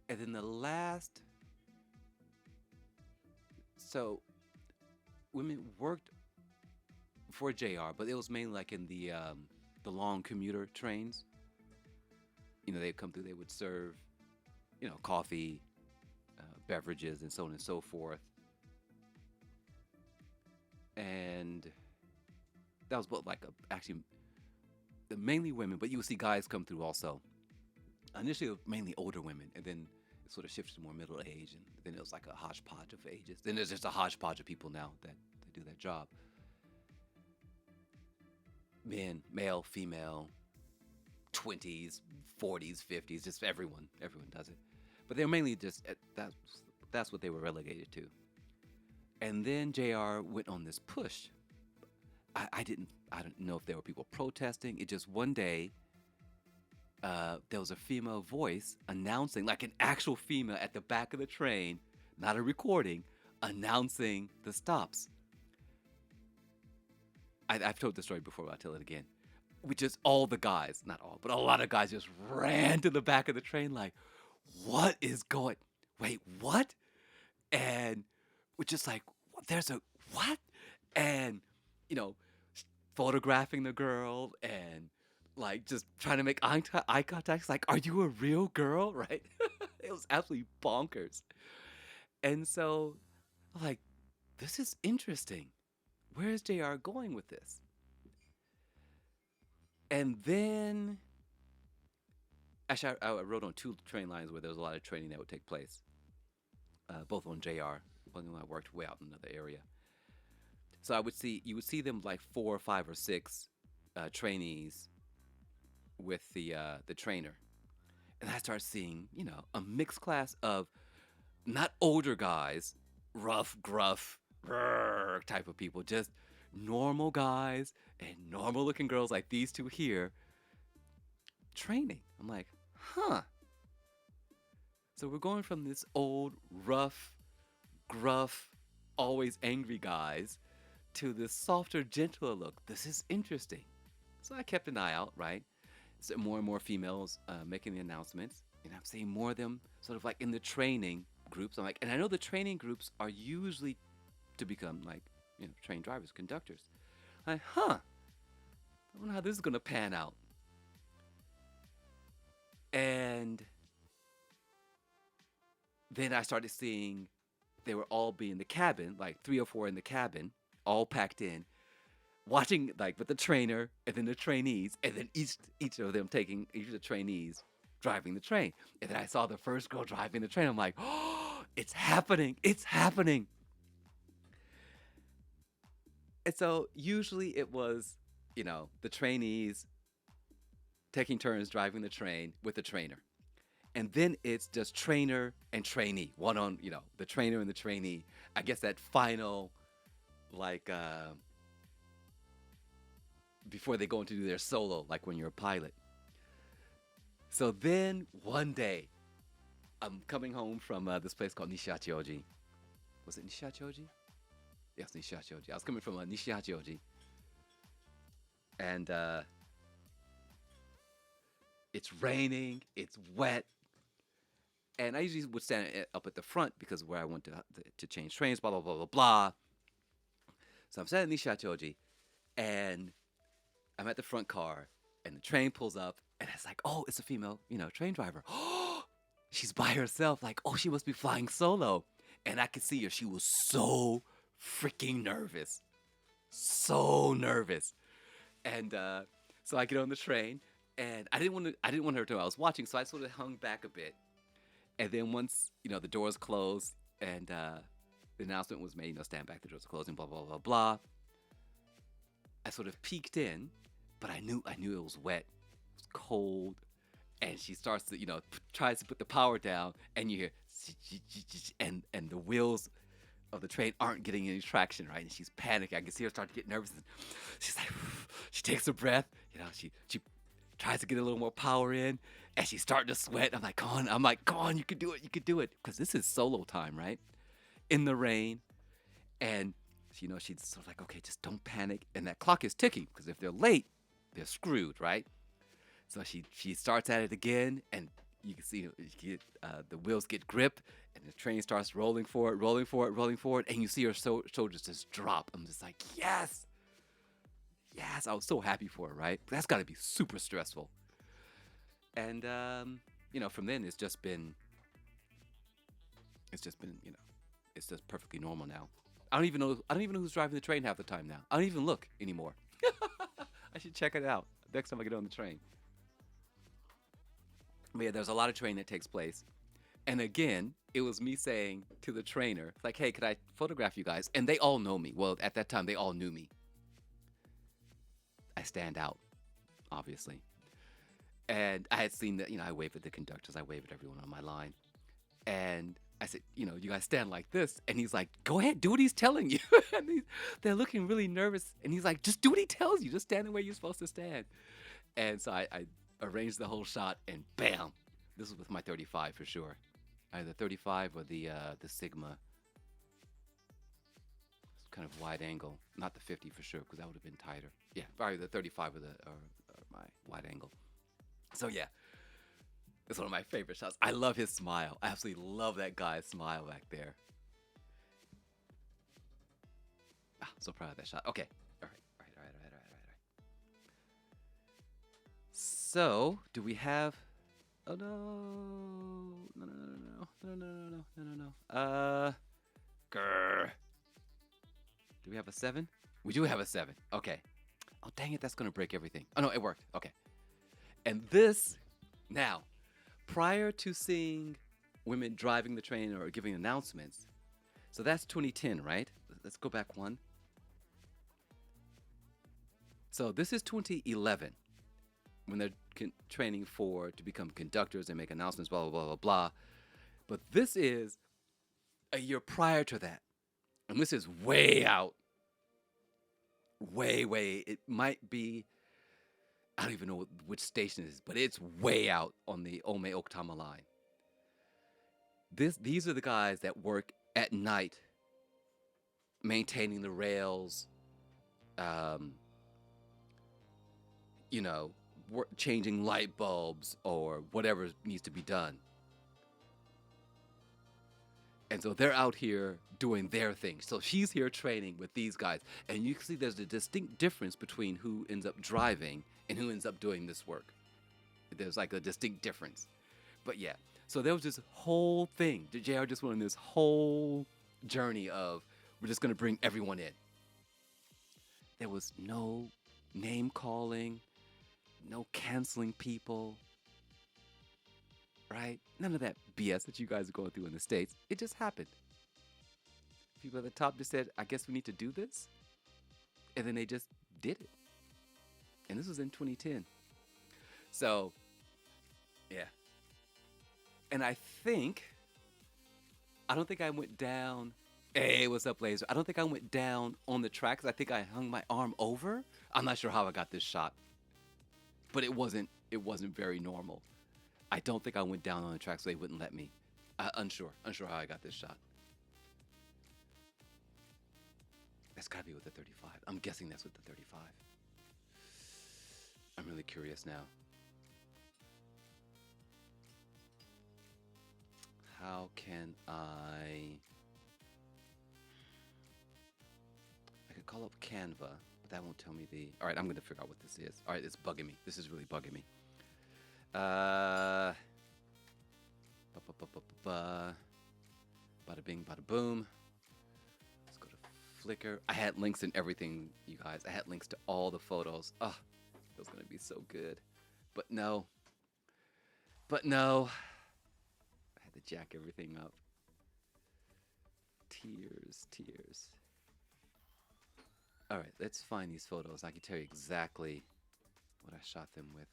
and then the last. So women worked for JR, but it was mainly like in the long commuter trains. They'd come through, they would serve, coffee, beverages, and so on and so forth. And that was both like actually mainly women, but you would see guys come through also. Initially, it was mainly older women, and then it sort of shifted to more middle age, and then it was like a hodgepodge of ages. Then there's just a hodgepodge of people now that do that job. Men, male, female, 20s, 40s, 50s, just everyone does it. But they're mainly just that's what they were relegated to. And then JR went on this push. I don't know if there were people protesting. It just one day there was a female voice announcing, like an actual female at the back of the train, not a recording, announcing the stops. I've told this story before, but I'll tell it again. We just, all the guys, not all, but a lot of guys just ran to the back of the train like, what is going, wait, what? And we're just like, there's a, what? And, photographing the girl and like just trying to make eye contact. It's like, are you a real girl? Right? It was absolutely bonkers. And so I'm like, this is interesting. Where is JR going with this? And then, actually, I rode on two train lines where there was a lot of training that would take place, both on JR. One of them I worked way out in another area. So you would see them like 4 or 5 or 6 trainees with the trainer, and I started seeing a mixed class of not older guys, rough, gruff, type of people, just normal guys and normal looking girls like these two here training. I'm like, huh. So we're going from this old, rough, gruff, always angry guys to this softer, gentler look. This is interesting. So I kept an eye out, right? So more and more females making the announcements, and I'm seeing more of them sort of like in the training groups. I'm like, and I know the training groups are usually to become like, trained drivers, conductors. I'm like, huh, I wonder how this is going to pan out. And then I started seeing they were all be in the cabin, like 3 or 4 in the cabin, all packed in, watching like with the trainer and then the trainees, and then each of them taking, each of the trainees driving the train. And then I saw the first girl driving the train. I'm like, oh, it's happening. It's happening. And so usually it was, the trainees taking turns driving the train with the trainer. And then it's just trainer and trainee, one on, the trainer and the trainee. I guess that final, like, before they go into do their solo, like when you're a pilot. So then one day, I'm coming home from this place called Nishiachioji. Was it Nishiachioji? Yes, Nishiachioji. I was coming from Nishiachioji. And it's raining, it's wet. And I usually would stand up at the front because of where I went to change trains, blah, blah, blah, blah, blah. So I'm standing in Nishiachioji, and I'm at the front car, and the train pulls up, and it's like, oh, it's a female, train driver. Oh, she's by herself. Like, oh, she must be flying solo. And I could see her. She was so freaking nervous. So nervous. And so I get on the train, and I didn't want her to know I was watching, so I sort of hung back a bit. And then once, the doors closed and the announcement was made, stand back, the doors are closing, blah, blah, blah, blah. I sort of peeked in, but I knew it was wet, it was cold, and she starts to, tries to put the power down, and you hear, and the wheels of the train aren't getting any traction, right? And she's panicking. I can see her start to get nervous. And she's like, she takes a breath, she tries to get a little more power in, and she's starting to sweat. I'm like, come on, you can do it, because this is solo time, right? in the rain. And, she's sort of like, okay, just don't panic. And that clock is ticking because if they're late, they're screwed, right? So she starts at it again, and you can see the wheels get grip, and the train starts rolling forward, rolling forward, rolling forward, and you see her shoulders just drop. I'm just like, yes, yes. I was so happy for her, right? That's got to be super stressful. And from then it's just been, it's just perfectly normal now. I don't even know who's driving the train half the time now. I don't even look anymore. I should check it out next time I get on the train. But yeah, there's a lot of training that takes place. And again, it was me saying to the trainer, like, hey, could I photograph you guys? And they all know me. Well, at that time, they all knew me. I stand out, obviously. And I had seen that, I wave at the conductors, I wave at everyone on my line. And I said, you guys stand like this. And he's like, go ahead, do what he's telling you. And they're looking really nervous. And he's like, just do what he tells you. Just stand the way you're supposed to stand. And so I arranged the whole shot, and bam. This was with my 35 for sure. Either 35 or the Sigma. It's kind of wide angle. Not the 50 for sure, because that would have been tighter. Yeah, probably the 35 or my wide angle. So yeah, it's one of my favorite shots. I love his smile. I absolutely love that guy's smile back there. So proud of that shot. Okay. All right. So, do we have... Oh, no. No. Grr. Do we have a 7? We do have a 7. Okay. Oh, dang it. That's going to break everything. Oh, no, it worked. Okay. And this, now, prior to seeing women driving the train or giving announcements, so that's 2010, right? Let's go back one. So this is 2011, when they're training to become conductors and make announcements, blah, blah, blah, blah, blah. But this is a year prior to that. And this is way out. Way. It might be, I don't even know which station it is, but it's way out on the Ome Oktama line. These are the guys that work at night, maintaining the rails, changing light bulbs or whatever needs to be done. And so they're out here doing their thing. So she's here training with these guys. And you can see there's a distinct difference between who ends up driving and who ends up doing this work. There's like a distinct difference. But yeah, so there was this whole thing. JR just went on this whole journey of, we're just going to bring everyone in. There was no name calling, no canceling people, right? None of that BS that you guys are going through in the States. It just happened. People at the top just said, I guess we need to do this. And then they just did it. And this was in 2010. So, yeah. And I don't think I went down. Hey, what's up, Laser? I don't think I went down on the tracks. I think I hung my arm over. I'm not sure how I got this shot. But it wasn't very normal. I don't think I went down on the track, so they wouldn't let me. Unsure how I got this shot. That's gotta be with the 35. I'm guessing that's with the 35. I'm really curious now. How can I could call up Canva, but that won't tell me the... All right, I'm going to figure out what this is. All right, it's bugging me. This is really bugging me. Bada bing, bada boom. Let's go to Flickr. I had links and everything, you guys. I had links to all the photos. Oh, that was going to be so good. But no. I had to jack everything up. Tears. All right, let's find these photos. I can tell you exactly what I shot them with.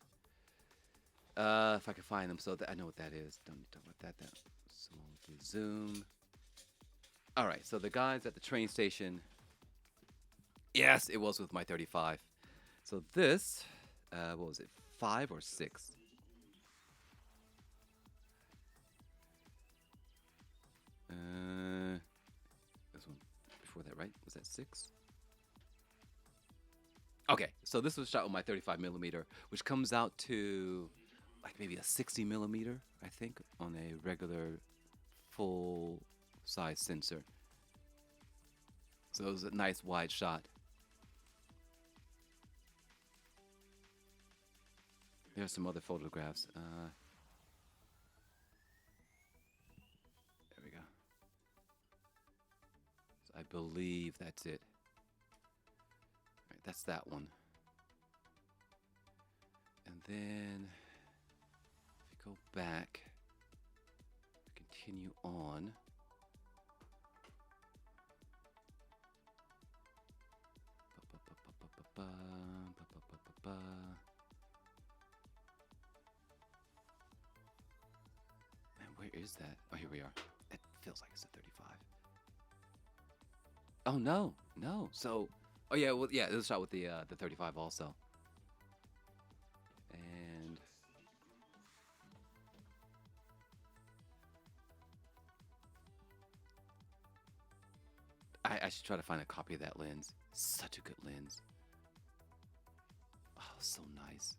If I can find them, so that I know what that is. Don't need to talk about that. So we'll do zoom. All right, so the guys at the train station. Yes, it was with my 35. So this, what was it, 5 or 6? before that, right? Was that 6? Okay, so this was shot with my 35 millimeter, which comes out to like maybe a 60 millimeter, I think, on a regular full size sensor. So it was a nice wide shot. There's some other photographs. There we go. So I believe that's it. Right, that's that one. And then if we go back, continue on. Man, where is that? Oh, here we are. It feels like it's a 35. Oh no, no. So, oh yeah, well yeah, it was shot with the 35 also. And I should try to find a copy of that lens. Such a good lens. Oh, so nice.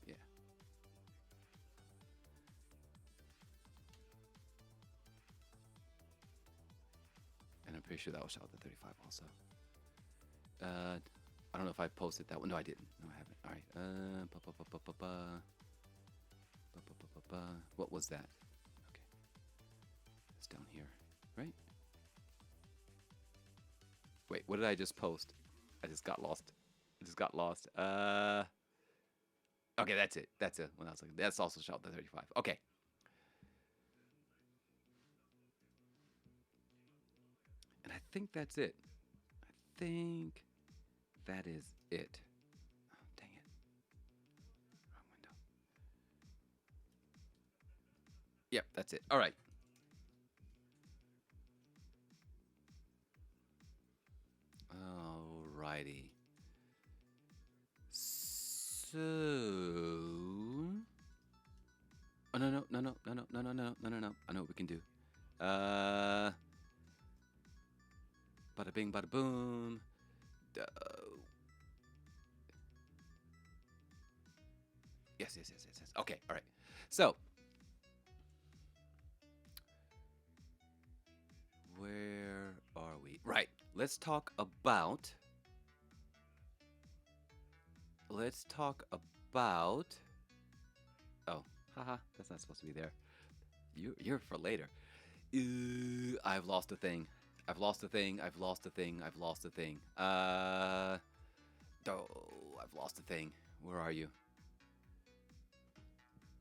Yeah. And I'm pretty sure that was shot with the 35 also. I don't know if I posted that one. No, I didn't. No, I haven't. All right. What was that? Okay. It's down here, right? Wait, what did I just post? I just got lost. I just got lost. Okay, that's it. That's it. When I was like, that's also shot with the 35. Okay. And I think that's it. I think that is it. Oh, dang it. Wrong window. Yep, that's it. All right. Alrighty. So. Oh no no no no no no no no no no no no! I know what we can do. Uh. Bada bing, bada boom. Yes, yes, yes, yes, yes. Okay, all right. So, where are we? Right. Let's talk about. Let's talk about. Oh, haha, that's not supposed to be there. You're for later. I've lost a thing. I've lost a thing. I've lost a thing. I've lost a thing. Oh, I've lost a thing. Where are you?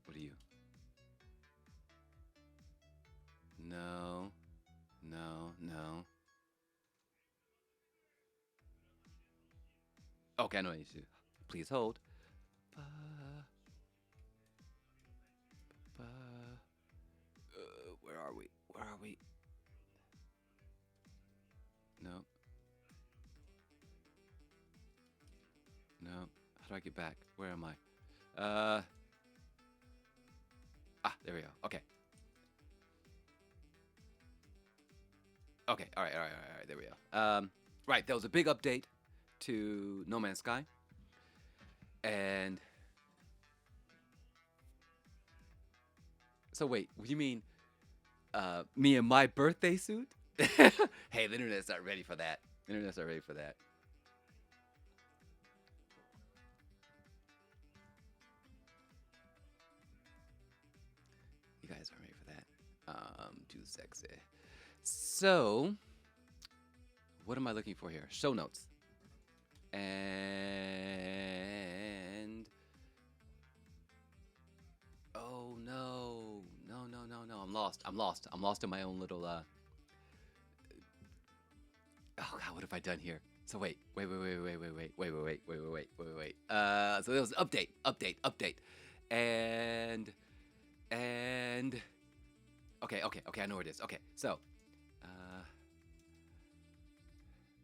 What are you? No. No. No. Okay, I know what I need to do. Please hold. Where are we? Where are we? No. No. How do I get back? Where am I? There we go. Okay. Okay. All right. All right. All right. There we go. Right. There was a big update to No Man's Sky, and so wait. What do you mean? Me and my birthday suit? Hey, the internet's not ready for that. The internet's not ready for that. You guys aren't ready for that. Too sexy. So, what am I looking for here? Show notes. And oh no, no, no, no, no! I'm lost. I'm lost. I'm lost in my own little. Oh God, what have I done here? So wait. So there was update, and okay. I know where it is. Okay, so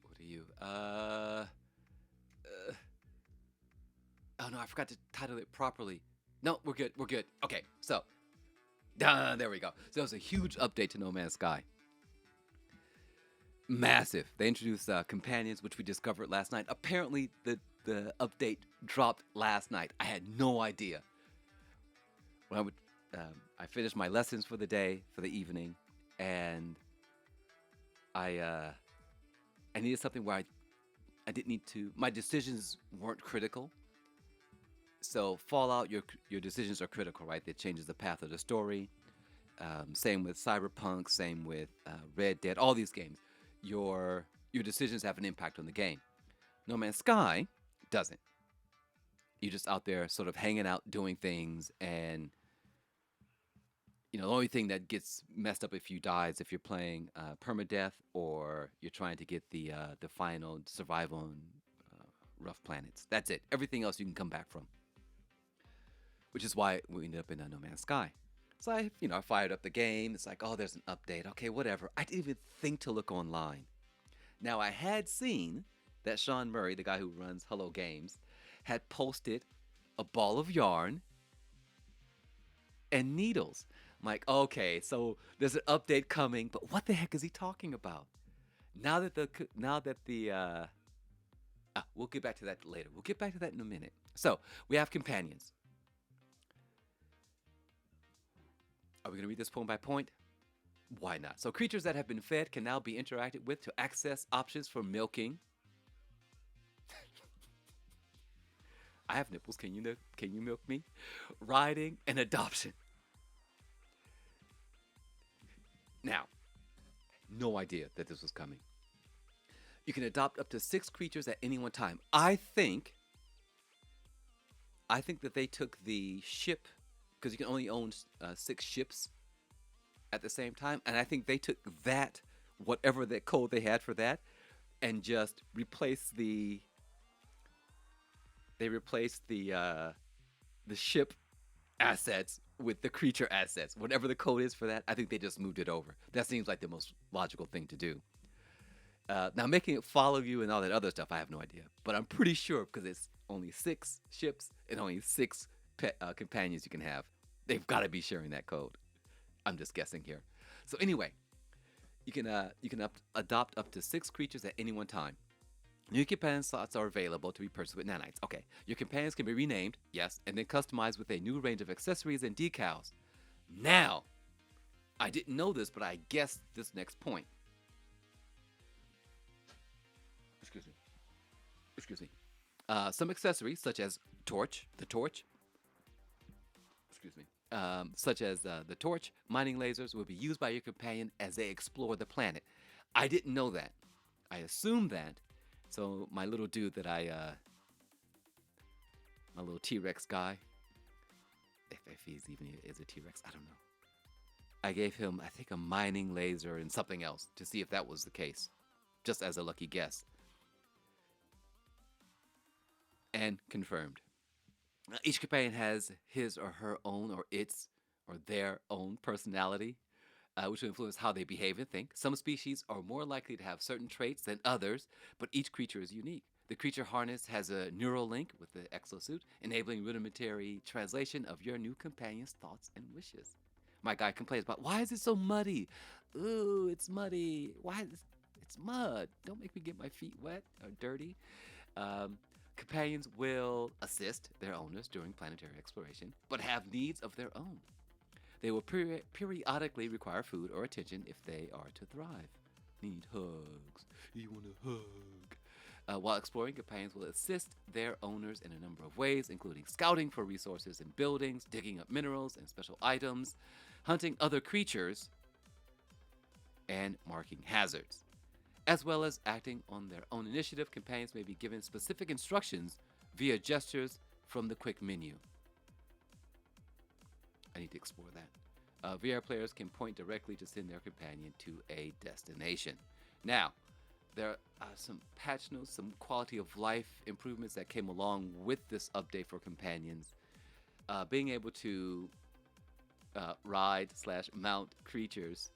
what are you? Oh no, I forgot to title it properly. No, we're good. Okay, so There we go. So it was a huge update to No Man's Sky. Massive. They introduced companions, which we discovered last night. Apparently, the update dropped last night. I had no idea. When I finished my lessons for the day, for the evening, and I I needed something where I didn't need to. My decisions weren't critical. So Fallout, your decisions are critical, right? That changes the path of the story. Same with Cyberpunk. Same with Red Dead. All these games, your decisions have an impact on the game. No Man's Sky doesn't. You're just out there, sort of hanging out, doing things, and the only thing that gets messed up if you die is if you're playing permadeath or you're trying to get the final survival on rough planets. That's it. Everything else you can come back from, which is why we ended up in No Man's Sky. So I fired up the game. It's like, oh, there's an update. Okay, whatever. I didn't even think to look online. Now I had seen that Sean Murray, the guy who runs Hello Games, had posted a ball of yarn and needles. I'm like, okay, so there's an update coming, but what the heck is he talking about? Now that the we'll get back to that later. We'll get back to that in a minute. So we have companions. Are we going to read this point by point? Why not? So creatures that have been fed can now be interacted with to access options for milking. I have nipples. Can you milk me? Riding and adoption. Now, no idea that this was coming. You can adopt up to 6 creatures at any one time. I think that they took the ship, because you can only own 6 ships at the same time, and I think they took that, whatever that code they had for that, and just replaced the ship assets with the creature assets. Whatever the code is for that, I think they just moved it over. That seems like the most logical thing to do. Now, making it follow you and all that other stuff, I have no idea. But I'm pretty sure, because it's only 6 ships and only 6 companions you can have, they've got to be sharing that code. I'm just guessing here. So anyway, you can adopt up to 6 creatures at any one time. New companion slots are available to be purchased with nanites. Okay, your companions can be renamed, yes, and then customized with a new range of accessories and decals. Now, I didn't know this, but I guessed this next point. Excuse me. Some accessories, such as the torch, such as the torch, mining lasers, will be used by your companion as they explore the planet. I didn't know that. I assumed that. So my little dude that my little T-Rex guy, if he's even is a T-Rex, I don't know. I gave him, I think, a mining laser and something else to see if that was the case, just as a lucky guess. And confirmed. Each companion has his or her own or its or their own personality, which will influence how they behave and think. Some species are more likely to have certain traits than others, but each creature is unique. The creature harness has a neural link with the exosuit, enabling rudimentary translation of your new companion's thoughts and wishes. My guy complains about, why is it so muddy? Ooh, it's muddy. It's mud. Don't make me get my feet wet or dirty. Companions will assist their owners during planetary exploration, but have needs of their own. They will periodically require food or attention if they are to thrive. Need hugs. You want a hug. While exploring, companions will assist their owners in a number of ways, including scouting for resources in buildings, digging up minerals and special items, hunting other creatures, and marking hazards. As well as acting on their own initiative, companions may be given specific instructions via gestures from the quick menu. I need to explore that. VR players can point directly to send their companion to a destination. Now, there are some patch notes, some quality of life improvements that came along with this update for companions. Being able to ride/mount creatures.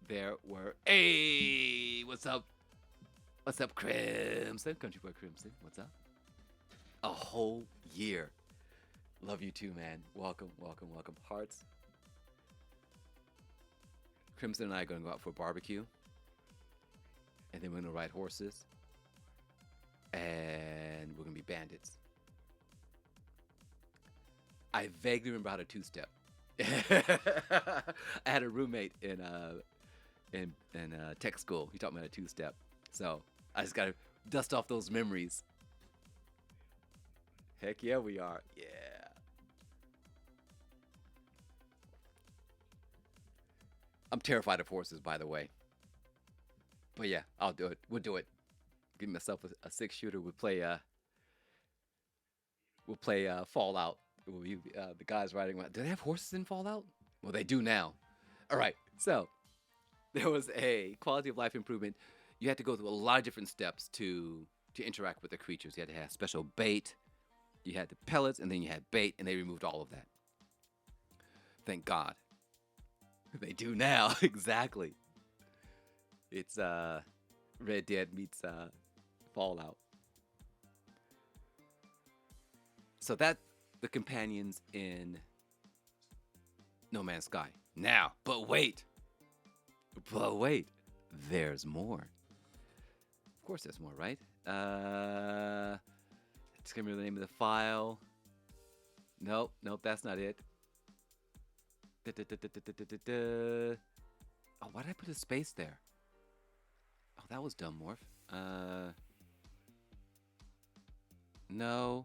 There were, hey, what's up? What's up, Crimson? Country Boy Crimson, what's up? A whole year. Love you too, man. Welcome, welcome, welcome. Hearts. Crimson and I are going to go out for a barbecue. And then we're going to ride horses. And we're going to be bandits. I vaguely remember how to two-step. I had a roommate in tech school. He taught me how to two-step. So I just got to dust off those memories. Heck yeah, we are. Yeah. I'm terrified of horses, by the way. But yeah, I'll do it. We'll do it. Give myself a 6-shooter. We'll play Fallout. We'll be, the guys riding around. Do they have horses in Fallout? Well, they do now. All right. So there was a quality of life improvement. You had to go through a lot of different steps to interact with the creatures. You had to have special bait. You had the pellets, and then you had bait, and they removed all of that. Thank God. They do now. Exactly. It's Red Dead meets Fallout. So that's the companions in No Man's Sky. Now, but wait. There's more. Of course there's more, right? It's gonna be the name of the file. Nope, that's not it. Oh, why did I put a space there? Oh, that was dumb, Morph. No.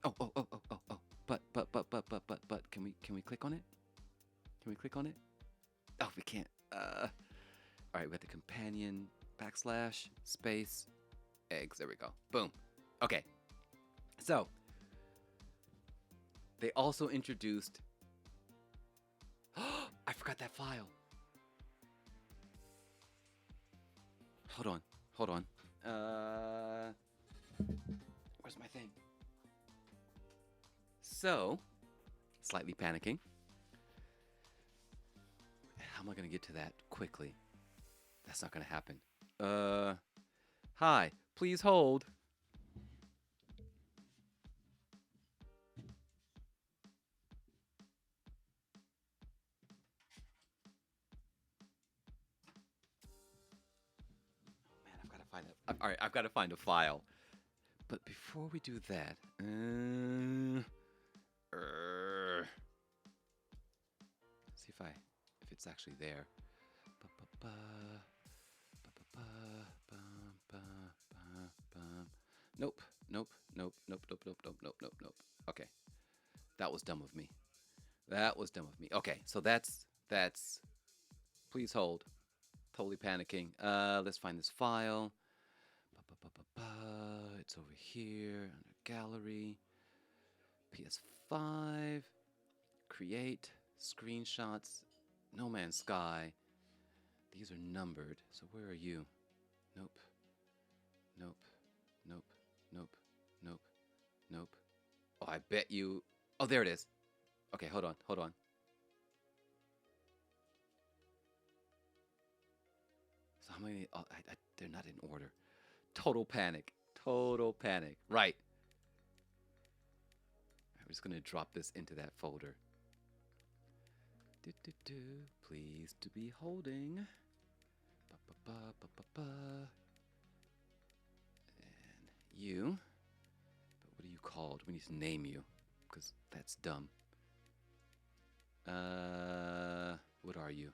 Oh. But can we click on it? Can we click on it? Oh, we can't. All right, we got the companion / space eggs. There we go. Boom. Okay. So they also introduced. I forgot that file. Hold on. Where's my thing? So, slightly panicking. How am I going to get to that quickly? That's not going to happen. Hi, please hold. All right, I've got to find a file. But before we do that, see if it's actually there. Nope. Okay, that was dumb of me. Okay, so that's. Please hold. Totally panicking. Let's find this file. It's over here under gallery. PS5. Create. Screenshots. No Man's Sky. These are numbered. So where are you? Nope. Oh, I bet you. Oh, there it is. Okay, hold on. So how many? Oh, they're not in order. Total panic. Right. I'm just going to drop this into that folder. Please to be holding. And you. But what are you called? We need to name you, because that's dumb. What are you?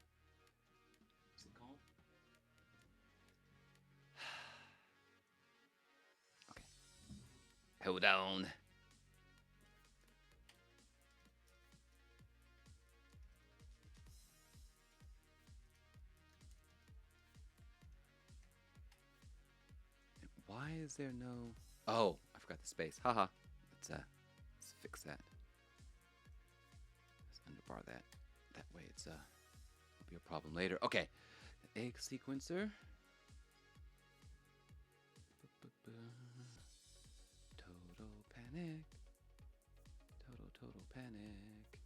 What's it called? Okay. Hold on. Why is there no... Oh, I forgot the space. Haha. Let's fix that. Let's underbar that. That way it's will be a problem later. Okay. The egg sequencer. Total panic. Total panic.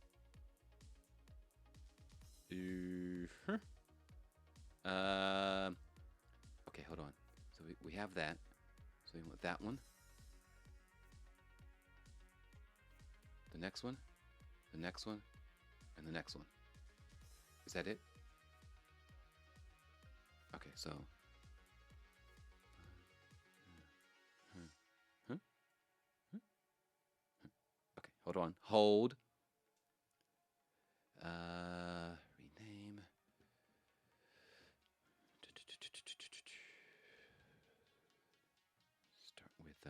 Okay, hold on. So we have that. So we want that one. The next one. and the next one. Is that it? Okay, so. Huh? Okay, hold on. Hold. Rename. Start with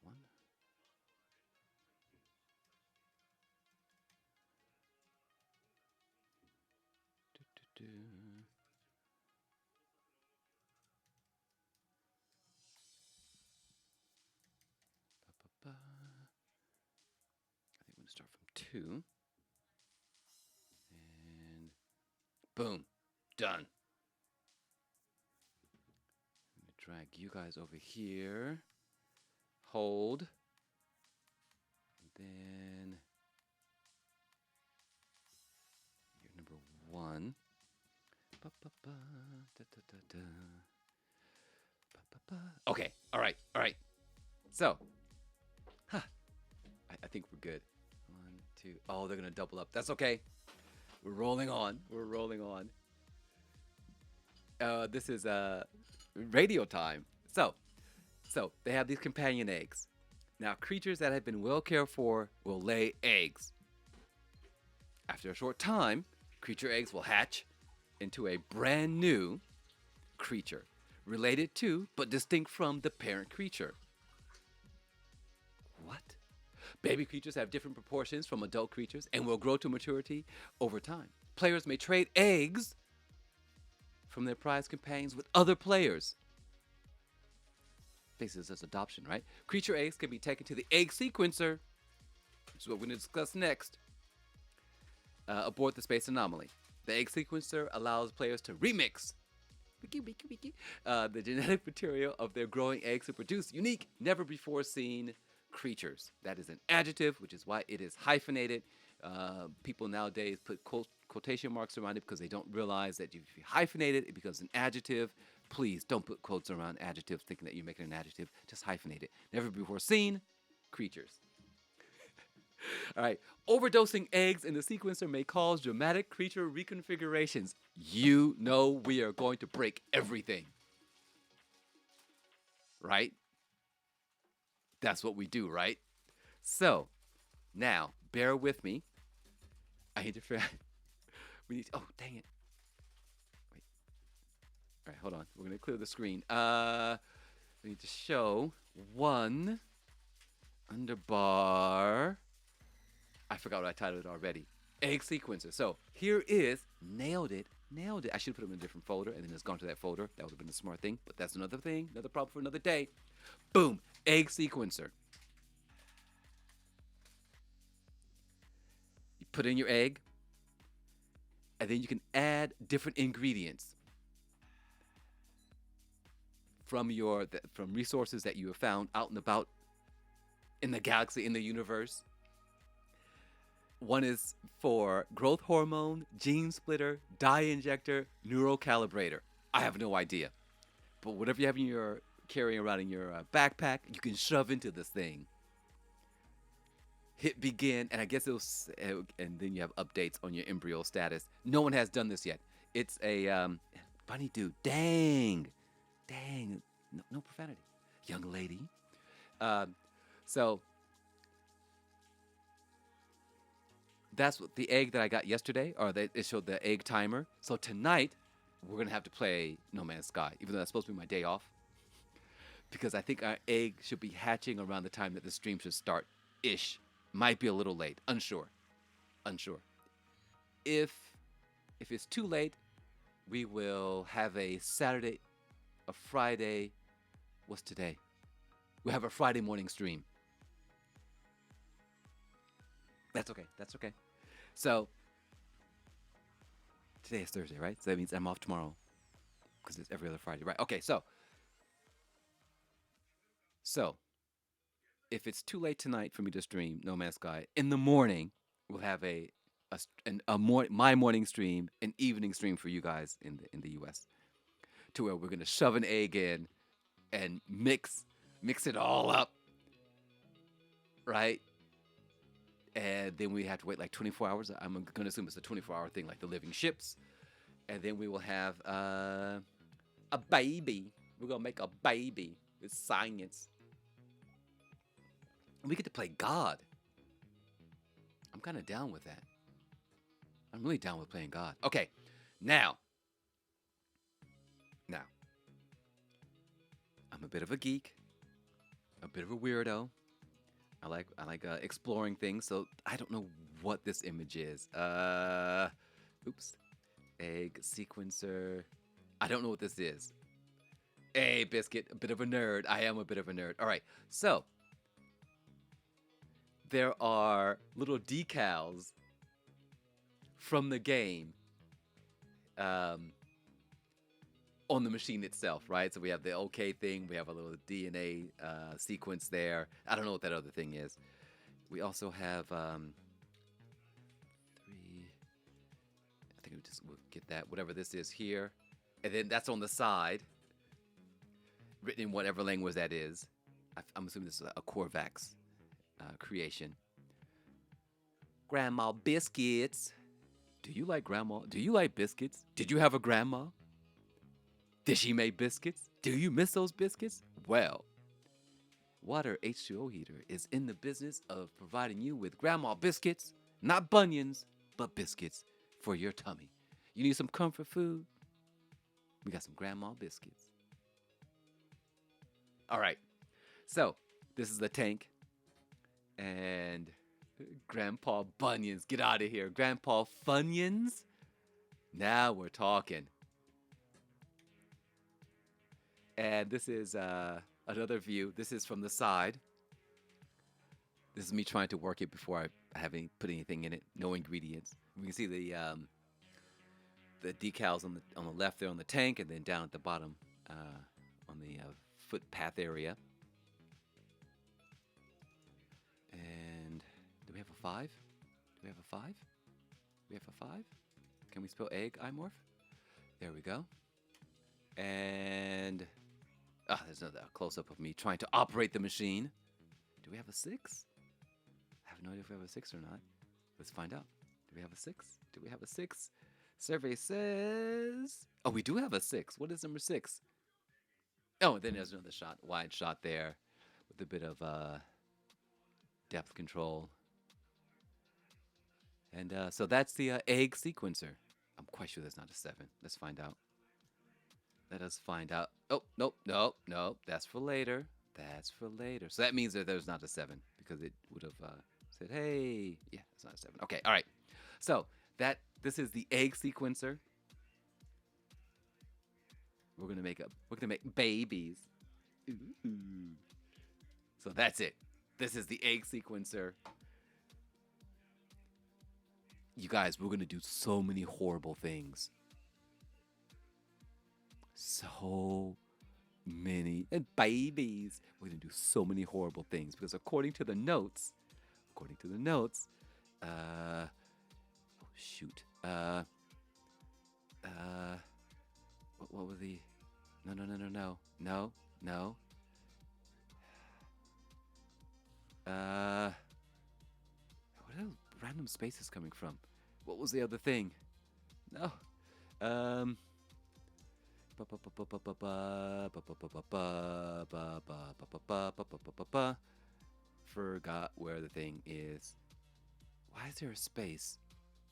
one. I think we're gonna start from 2. And boom, done. I'm gonna drag you guys over here. Hold. And then you're number 1. Ba, ba, ba, da, da, da, da. Ba, ba, ba. Okay, all right. So, I think we're good. 1, 2. Oh, they're gonna double up. That's okay. We're rolling on. This is radio time. So they have these companion eggs. Now, creatures that have been well cared for will lay eggs. After a short time, creature eggs will hatch into a brand new creature, related to but distinct from the parent creature. What? Baby creatures have different proportions from adult creatures and will grow to maturity over time. Players may trade eggs from their prized companions with other players. Basically, it's just adoption, right? Creature eggs can be taken to the egg sequencer, which is what we're going to discuss next, aboard the space anomaly. The egg sequencer allows players to remix the genetic material of their growing eggs to produce unique, never-before-seen creatures. That is an adjective, which is why it is hyphenated. People nowadays put quotation marks around it because they don't realize that if you hyphenate it, it becomes an adjective. Please don't put quotes around adjectives thinking that you're making an adjective. Just hyphenate it. Never before seen creatures. All right. Overdosing eggs in the sequencer may cause dramatic creature reconfigurations. You know we are going to break everything. Right? That's what we do, right? So, now, bear with me. I need to we need to, oh, dang it. Wait. All right, hold on. We're going to clear the screen. We need to show one underbar. I forgot what I titled it already. Egg sequencer. So here is, nailed it. I should have put them in a different folder and then it's gone to that folder. That would have been a smart thing, but that's another thing, another problem for another day. Boom, egg sequencer. You put in your egg, and then you can add different ingredients from resources that you have found out and about in the galaxy, in the universe. One is for growth hormone, gene splitter, dye injector, neural calibrator. I have no idea. But whatever you have carrying around in your backpack, you can shove into this thing. Hit begin, and I guess and then you have updates on your embryo status. No one has done this yet. It's a bunny dude. Dang, no profanity, young lady. So that's what the egg that I got yesterday, or it showed the egg timer. So tonight we're gonna have to play No Man's Sky, even though that's supposed to be my day off, because I think our egg should be hatching around the time that the stream should start ish. Might be a little late. Unsure. If it's too late, we will have a Friday. What's today? We'll have a Friday morning stream. That's okay. So today is Thursday, right? So that means I'm off tomorrow because it's every other Friday, right? Okay, so if it's too late tonight for me to stream No Man's Sky, in the morning we'll have my morning stream, an evening stream for you guys in the US, to where we're gonna shove an egg in and mix it all up, right? And then we have to wait like 24 hours. I'm going to assume it's a 24-hour thing, like the living ships. And then we will have a baby. We're going to make a baby with science. And we get to play God. I'm kind of down with that. I'm really down with playing God. Okay, now, I'm a bit of a geek, a bit of a weirdo. I like exploring things, so I don't know what this image is. Oops, egg sequencer. I don't know what this is. Hey, Biscuit, a bit of a nerd. I am a bit of a nerd. All right, so there are little decals from the game on the machine itself, right? So we have the OK thing. We have a little DNA sequence there. I don't know what that other thing is. We also have three. I think we'll get that, whatever this is here. And then that's on the side, written in whatever language that is. I'm assuming this is a Corvax creation. Grandma Biscuits. Do you like grandma? Do you like biscuits? Did you have a grandma? Did she make biscuits? Do you miss those biscuits? Well, Water H2O Heater is in the business of providing you with grandma biscuits, not bunions, but biscuits for your tummy. You need some comfort food? We got some grandma biscuits. All right, so this is the tank, and Grandpa Bunions, get out of here. Grandpa Funyuns? Now we're talking. And this is another view. This is from the side. This is me trying to work it before I haven't put anything in it. No ingredients. We can see the decals on the left there on the tank, and then down at the bottom on the footpath area. And do we have a 5? Do we have a 5? We have a 5? Can we spell egg, imorph? There we go. And there's another close-up of me trying to operate the machine. Do we have a 6? I have no idea if we have a 6 or not. Let's find out. Do we have a 6? Do we have a 6? Survey says... Oh, we do have a 6. What is number 6? Oh, then there's another shot, wide shot there with a bit of depth control. And so that's the egg sequencer. I'm quite sure that's not a 7. Let's find out. Let us find out. Oh, nope. That's for later. That's for later. So that means that there's not a 7 because it would have said, hey, yeah, it's not a 7. Okay, all right. So this is the egg sequencer. We're gonna make babies. Ooh. So that's it. This is the egg sequencer. You guys, we're gonna do so many horrible things. So many babies. We're gonna do so many horrible things because according to the notes, oh shoot. What was the? No. Where are those random spaces coming from? What was the other thing? No. Forgot where the thing is. Why is there a space?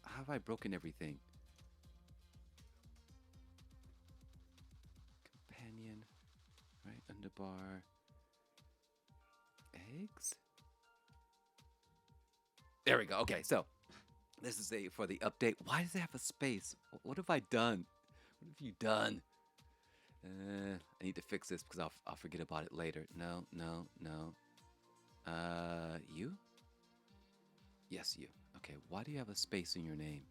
How have I broken everything? Companion, right? Underbar. Eggs? There we go. Okay, so this is for the update. Why does it have a space? What have I done? What have you done? I need to fix this because I'll forget about it later. No. You? Yes, you. Okay, why do you have a space in your name?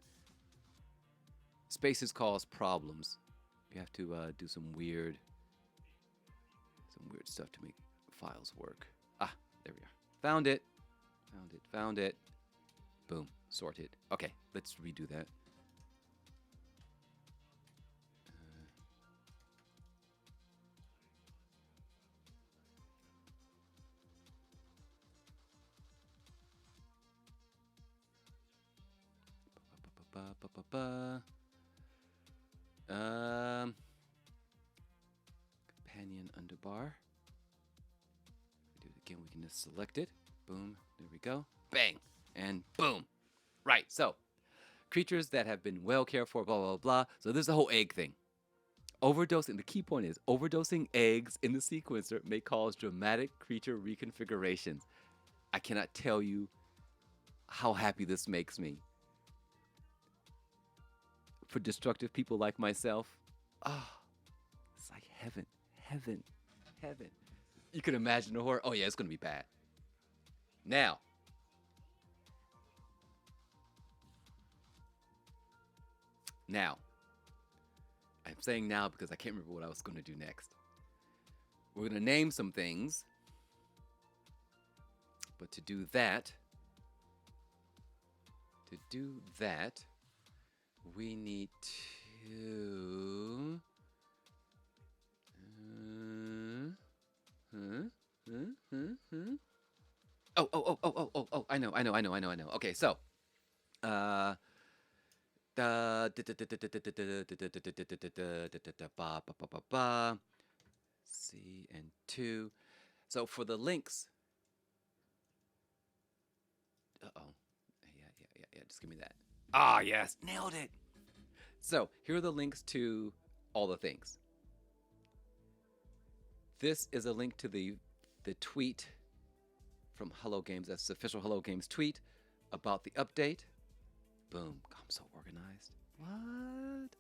Spaces cause problems. You have to do some weird stuff to make files work. Ah, there we are. Found it. Boom, sorted. Okay, let's redo that. Companion underbar. Do it again. We can just select it. Boom. There we go. Bang. And boom. Right. So, creatures that have been well cared for, blah, blah, blah. So, there's the whole egg thing. Overdosing, the key point is overdosing eggs in the sequencer may cause dramatic creature reconfigurations. I cannot tell you how happy this makes me. For destructive people like myself, it's like heaven, heaven, heaven. You can imagine the horror. Oh, yeah, it's going to be bad. Now, I'm saying now because I can't remember what I was going to do next. We're going to name some things. But to do that, we need to... Oh, I know. Okay, so... C and 2. So for the links... Yeah, just give me that. Ah, yes, nailed it. So here are the links to all the things. This is a link to the tweet from Hello Games. That's the official Hello Games tweet about the update. Boom. I'm so organized. What?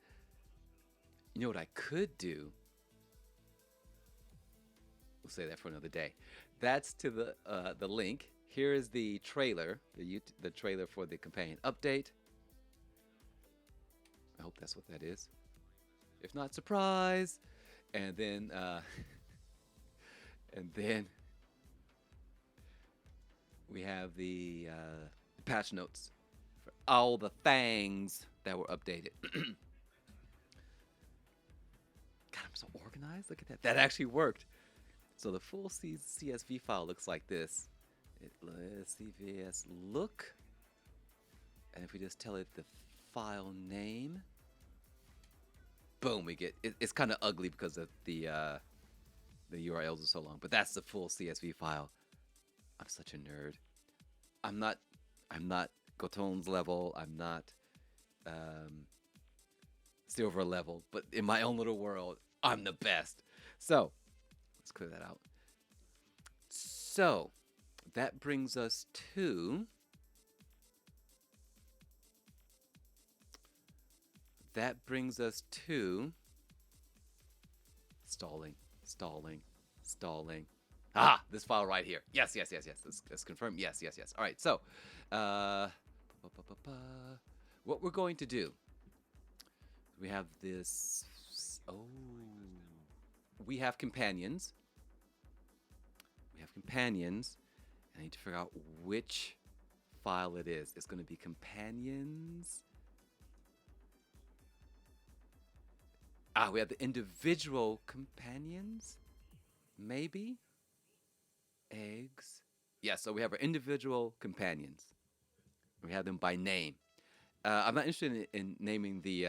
You know what I could do? We'll say that for another day. That's to the link. Here is the trailer, the trailer for the companion update. I hope that's what that is. If not, surprise. And then, we have the patch notes for all the things that were updated. God, I'm so organized. Look at that. That actually worked. So the full CSV file looks like this. CVS look. And if we just tell it the file name, boom, we get it. It's kind of ugly because of the URLs are so long, but that's the full CSV file. I'm such a nerd. I'm not Goton's level. I'm not silver level, but in my own little world, I'm the best. So let's clear that out. So that brings us to stalling. Ah, this file right here. Yes. Let's confirm. Yes. All right. So, what we're going to do? We have this. Oh, we have companions. I need to figure out which file it is. It's going to be companions. We have the individual companions. Maybe eggs. Yeah, so we have our individual companions. We have them by name. I'm not interested in naming the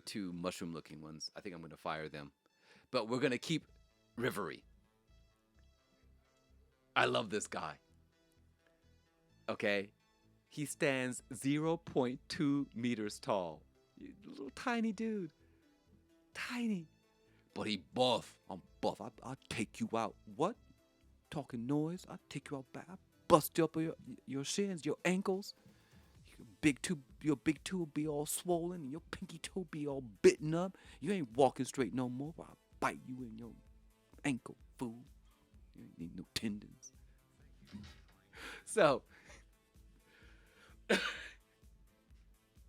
two mushroom-looking ones. I think I'm going to fire them. But we're going to keep Rivery. I love this guy. Okay, he stands 0.2 meters tall. Little tiny dude. Tiny. But he buff. I'm buff. I'll take you out. What? Talking noise? I'll take you out back. I'll bust you up your shins, your ankles. Your big toe will be all swollen and your pinky toe be all bitten up. You ain't walking straight no more. I'll bite you in your ankle, fool. You ain't need no tendons. So,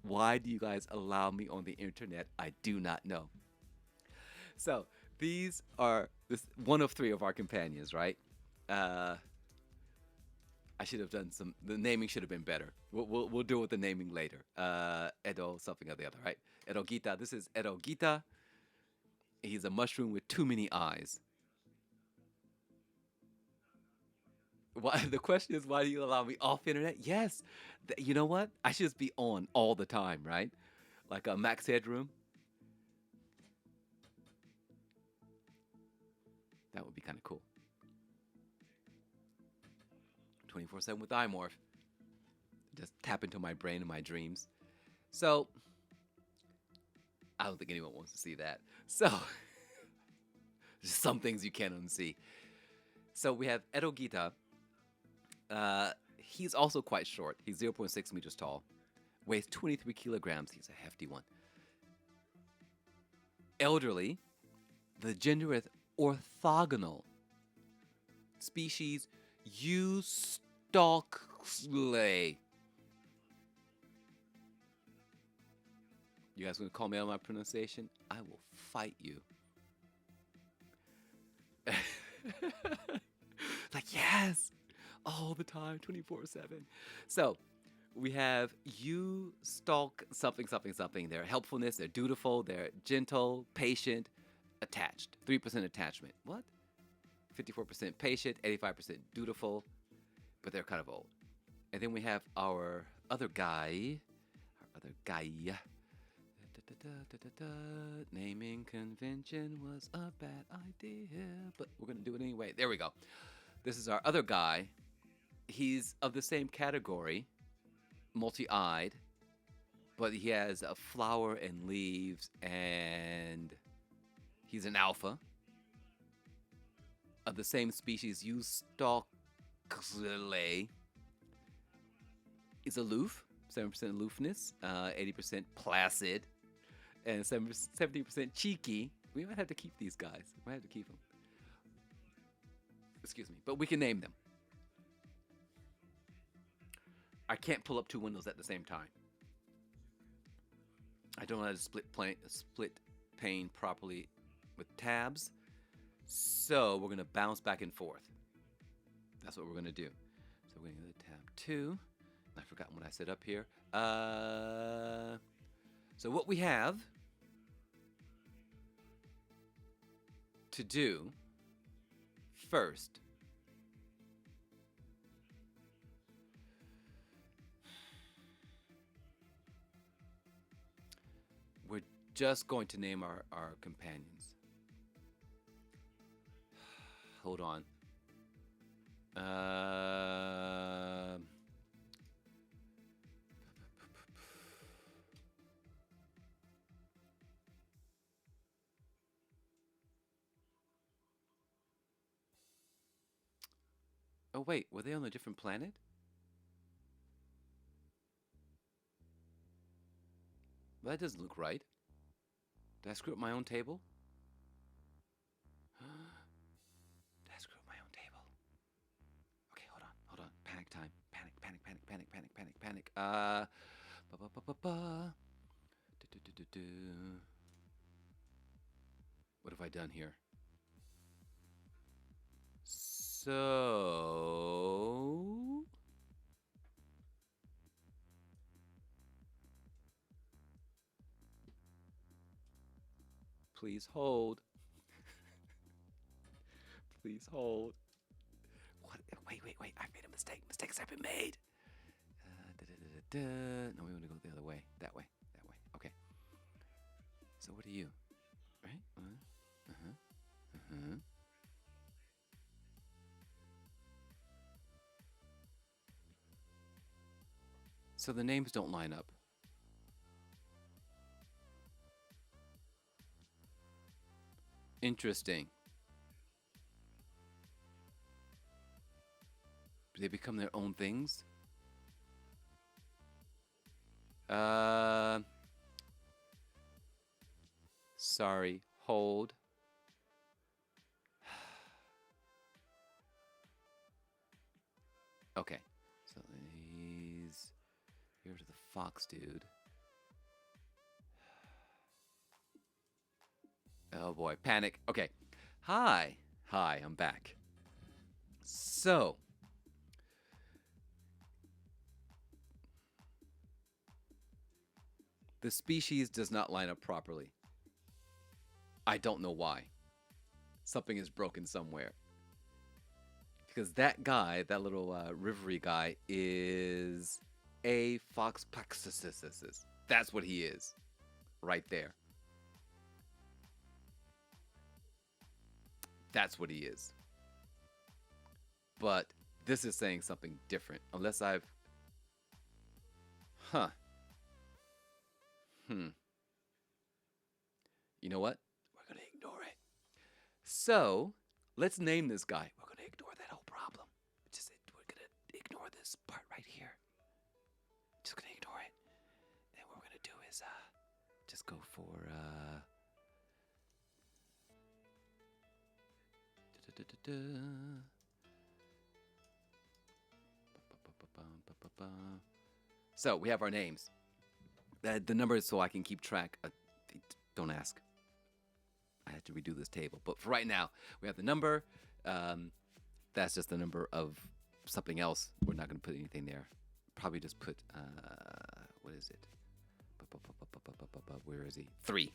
why do you guys allow me on the internet? I do not know. So, these are one of 3 of our companions, right? I should have done the naming should have been better. We'll deal with the naming later. Edo something or the other, right? Edo Gita. This is Edo Gita. He's a mushroom with too many eyes. Why the question is why do you allow me off internet? Yes. You know what? I should just be on all the time, right? Like a max headroom. That would be kind of cool. 24/7 with iMorph. Just tap into my brain and my dreams. So, I don't think anyone wants to see that. So, just some things you can't unsee. So, we have Edo Gita. He's also quite short. He's 0.6 meters tall, weighs 23 kilograms. He's a hefty one. Elderly. The gender is orthogonal. Species Eustochle. You guys gonna call me out on my pronunciation? I will fight you. Like, yes, all the time, 24/7. So we have you stalk something, something, something. Their helpfulness, they're dutiful, they're gentle, patient, attached. 3% attachment. What? 54% patient, 85% dutiful, but they're kind of old. And then we have our other guy. Naming convention was a bad idea, but we're going to do it anyway. There we go. This is our other guy. He's of the same category, multi-eyed, but he has a flower and leaves, and he's an alpha. Of the same species, Eustochle. Is aloof, 7% aloofness, 80% placid, and 70% cheeky. We might have to keep these guys. We might have to keep them. Excuse me, but we can name them. I can't pull up two windows at the same time. I don't know how to split pane properly with tabs, so we're gonna bounce back and forth. That's what we're gonna do. So we're gonna go to tab 2. I've forgotten what I said up here. So what we have to do first we're just going to name our companions. Hold on. Oh wait, were they on a different planet? Well, that doesn't look right. Did I screw up my own table? Did I screw up my own table? Okay, hold on. Panic time. Panic. What have I done here? So please hold. Please hold. What? Wait. I made a mistake. Mistakes have been made. No, we want to go the other way. That way. Okay. So what are you? Right? So the names don't line up. Interesting. Do they become their own things? Sorry. Hold. Okay. So he's here to the fox dude. Oh boy, panic. Okay. Hi, I'm back. So, the species does not line up properly. I don't know why. Something is broken somewhere. Because that guy, that little rivery guy, is a fox paxis. That's what he is, right there. That's what he is. But this is saying something different. Unless I've, huh, hmm. You know what? We're gonna ignore it. So let's name this guy. We're gonna ignore that whole problem. Just we're gonna ignore this part right here. Just gonna ignore it. And what we're gonna do is just go for so we have our names. The numbers so I can keep track. Don't ask. I have to redo this table. But for right now, we have the number. That's just the number of something else. We're not going to put anything there. Probably just put, what is it? Where is he? 3.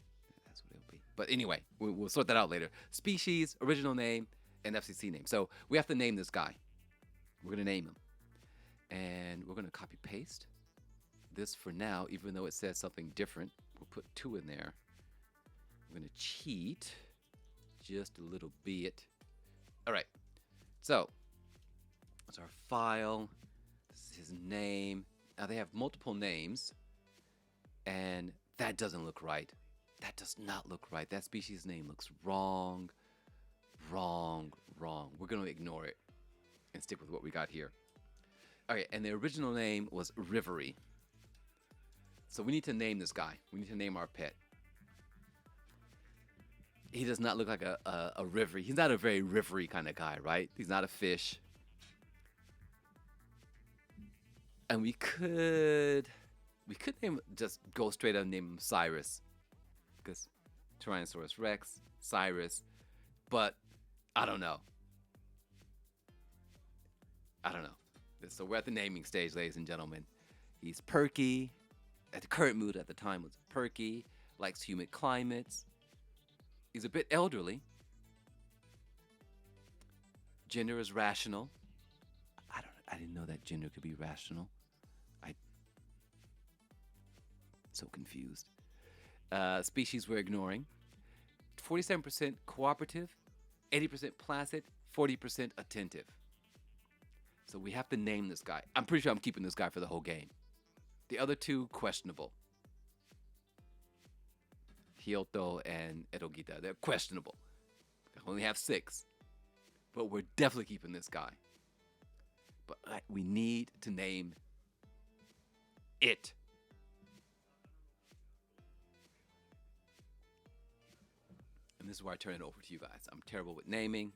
That's what it'll be. But anyway, we'll sort that out later. Species, original name, and FCC name. So we have to name this guy. We're going to name him. And we're going to copy paste this for now, even though it says something different. We'll put 2 in there. We're going to cheat just a little bit. All right. So that's our file. This is his name. Now they have multiple names, and that doesn't look right. That does not look right. That species name looks wrong, wrong, wrong. We're going to ignore it and stick with what we got here. All right, and the original name was Rivery. So we need to name this guy. We need to name our pet. He does not look like a rivery. He's not a very rivery kind of guy, right? He's not a fish. And we could name, just go straight up and name him Cyrus. Because Tyrannosaurus Rex, Cyrus. But I don't know. So we're at the naming stage, ladies and gentlemen. He's perky. At the current mood at the time was perky. Likes humid climates. He's a bit elderly. Gender is rational. I didn't know that gender could be rational. So confused. Species we're ignoring. 47% cooperative, 80% placid, 40% attentive. So we have to name this guy. I'm pretty sure I'm keeping this guy for the whole game. The other 2, questionable. Hyoto and Erogita. They're questionable. They only have 6. But we're definitely keeping this guy. But we need to name it. And this is where I turn it over to you guys. I'm terrible with naming.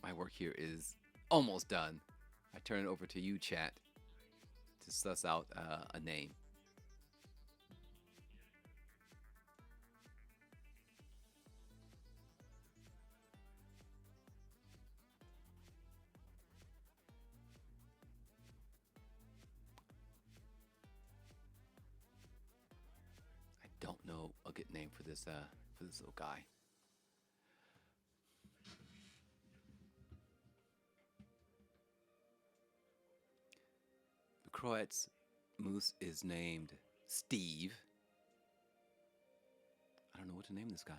My work here is almost done. I turn it over to you, chat, to suss out a name. I don't know a good name for this little guy. The Croat's moose is named Steve. I don't know what to name this guy.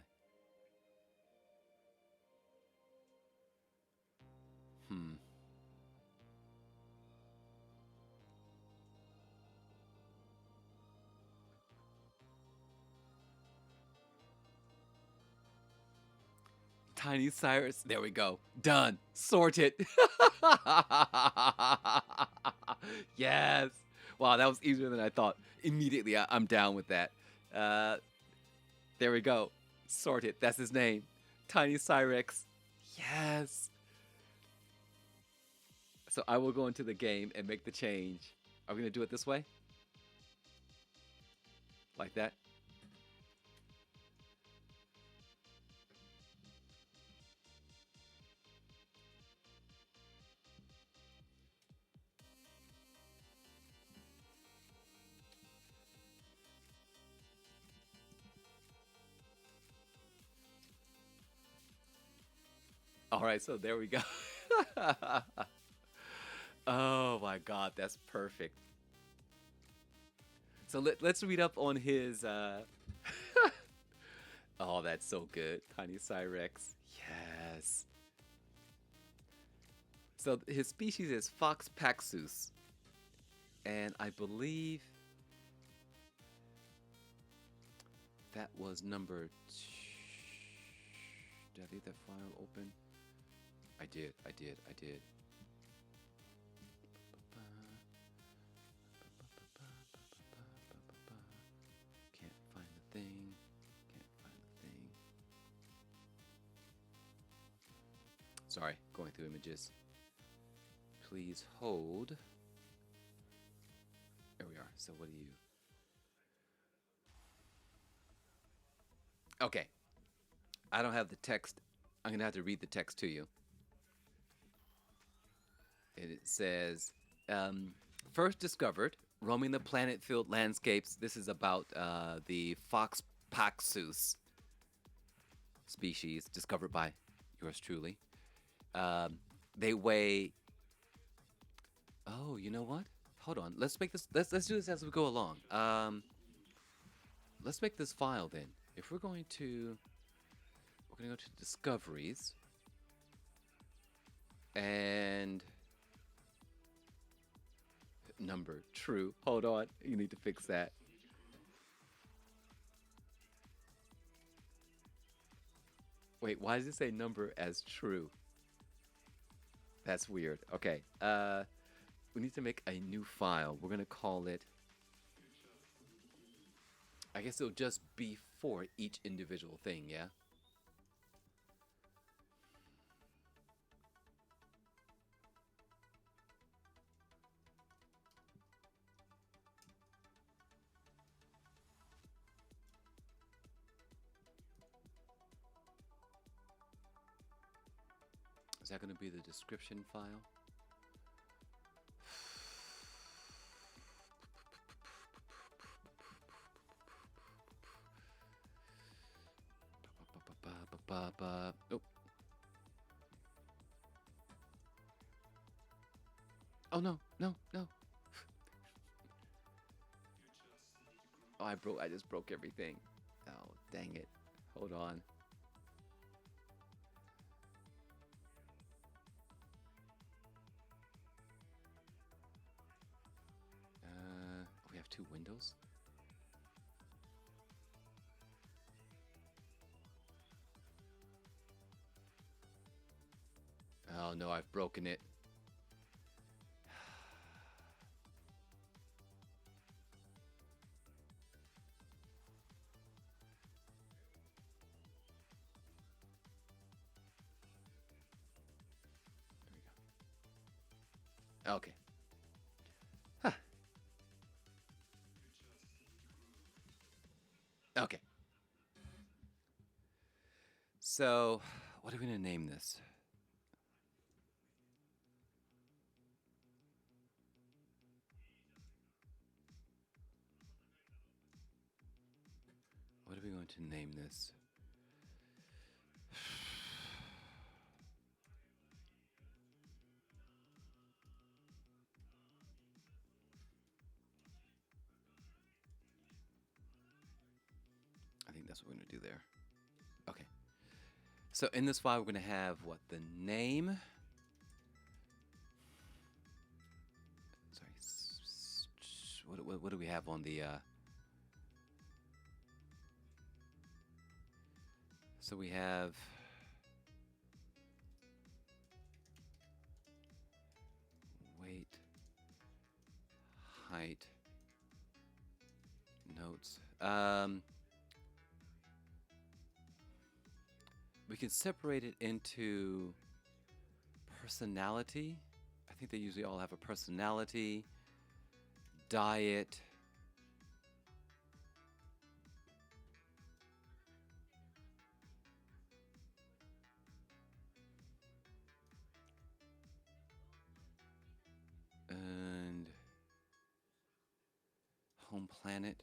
Tiny Cyrus. There we go. Done. Sorted. Yes. Wow, that was easier than I thought. Immediately, I'm down with that. There we go. Sorted. That's his name. Tiny Cyrus. Yes. So I will go into the game and make the change. Are we going to do it this way? Like that? All right, so there we go. Oh my God, that's perfect. So let's read up on his. Oh, that's so good, Tiny Cyrex. Yes. So his species is Fox paxus, and I believe that was number. Did I leave that file open? I did. I did. I did. Can't find the thing. Can't find the thing. Sorry, going through images. Please hold. There we are. So what do you... Okay. I don't have the text. I'm going to have to read the text to you. And it says, first discovered, roaming the planet-filled landscapes. This is about the Fox paxus species discovered by yours truly. They weigh... Oh, you know what? Hold on. Let's make this... Let's do this as we go along. Let's make this file then. If we're going to... We're going to go to discoveries. And... Number, true. Hold on. You need to fix that. Wait, why does it say number as true? That's weird. Okay. We need to make a new file. We're going to call it... I guess it'll just be for each individual thing, yeah? Is that going to be the description file? Oh. Oh no, no, no. Oh, I just broke everything. Oh, dang it. Hold on. We have two windows. Oh no, I've broken it. There we go. Okay. Huh. Okay. So, what are we gonna name this? What are we going to name this? I think that's what we're going to do there. Okay. So in this file, we're going to have what? The name. Sorry. What do we have on the... So we have... Weight. Height. Notes. We can separate it into personality. I think they usually all have a personality, diet, and home planet.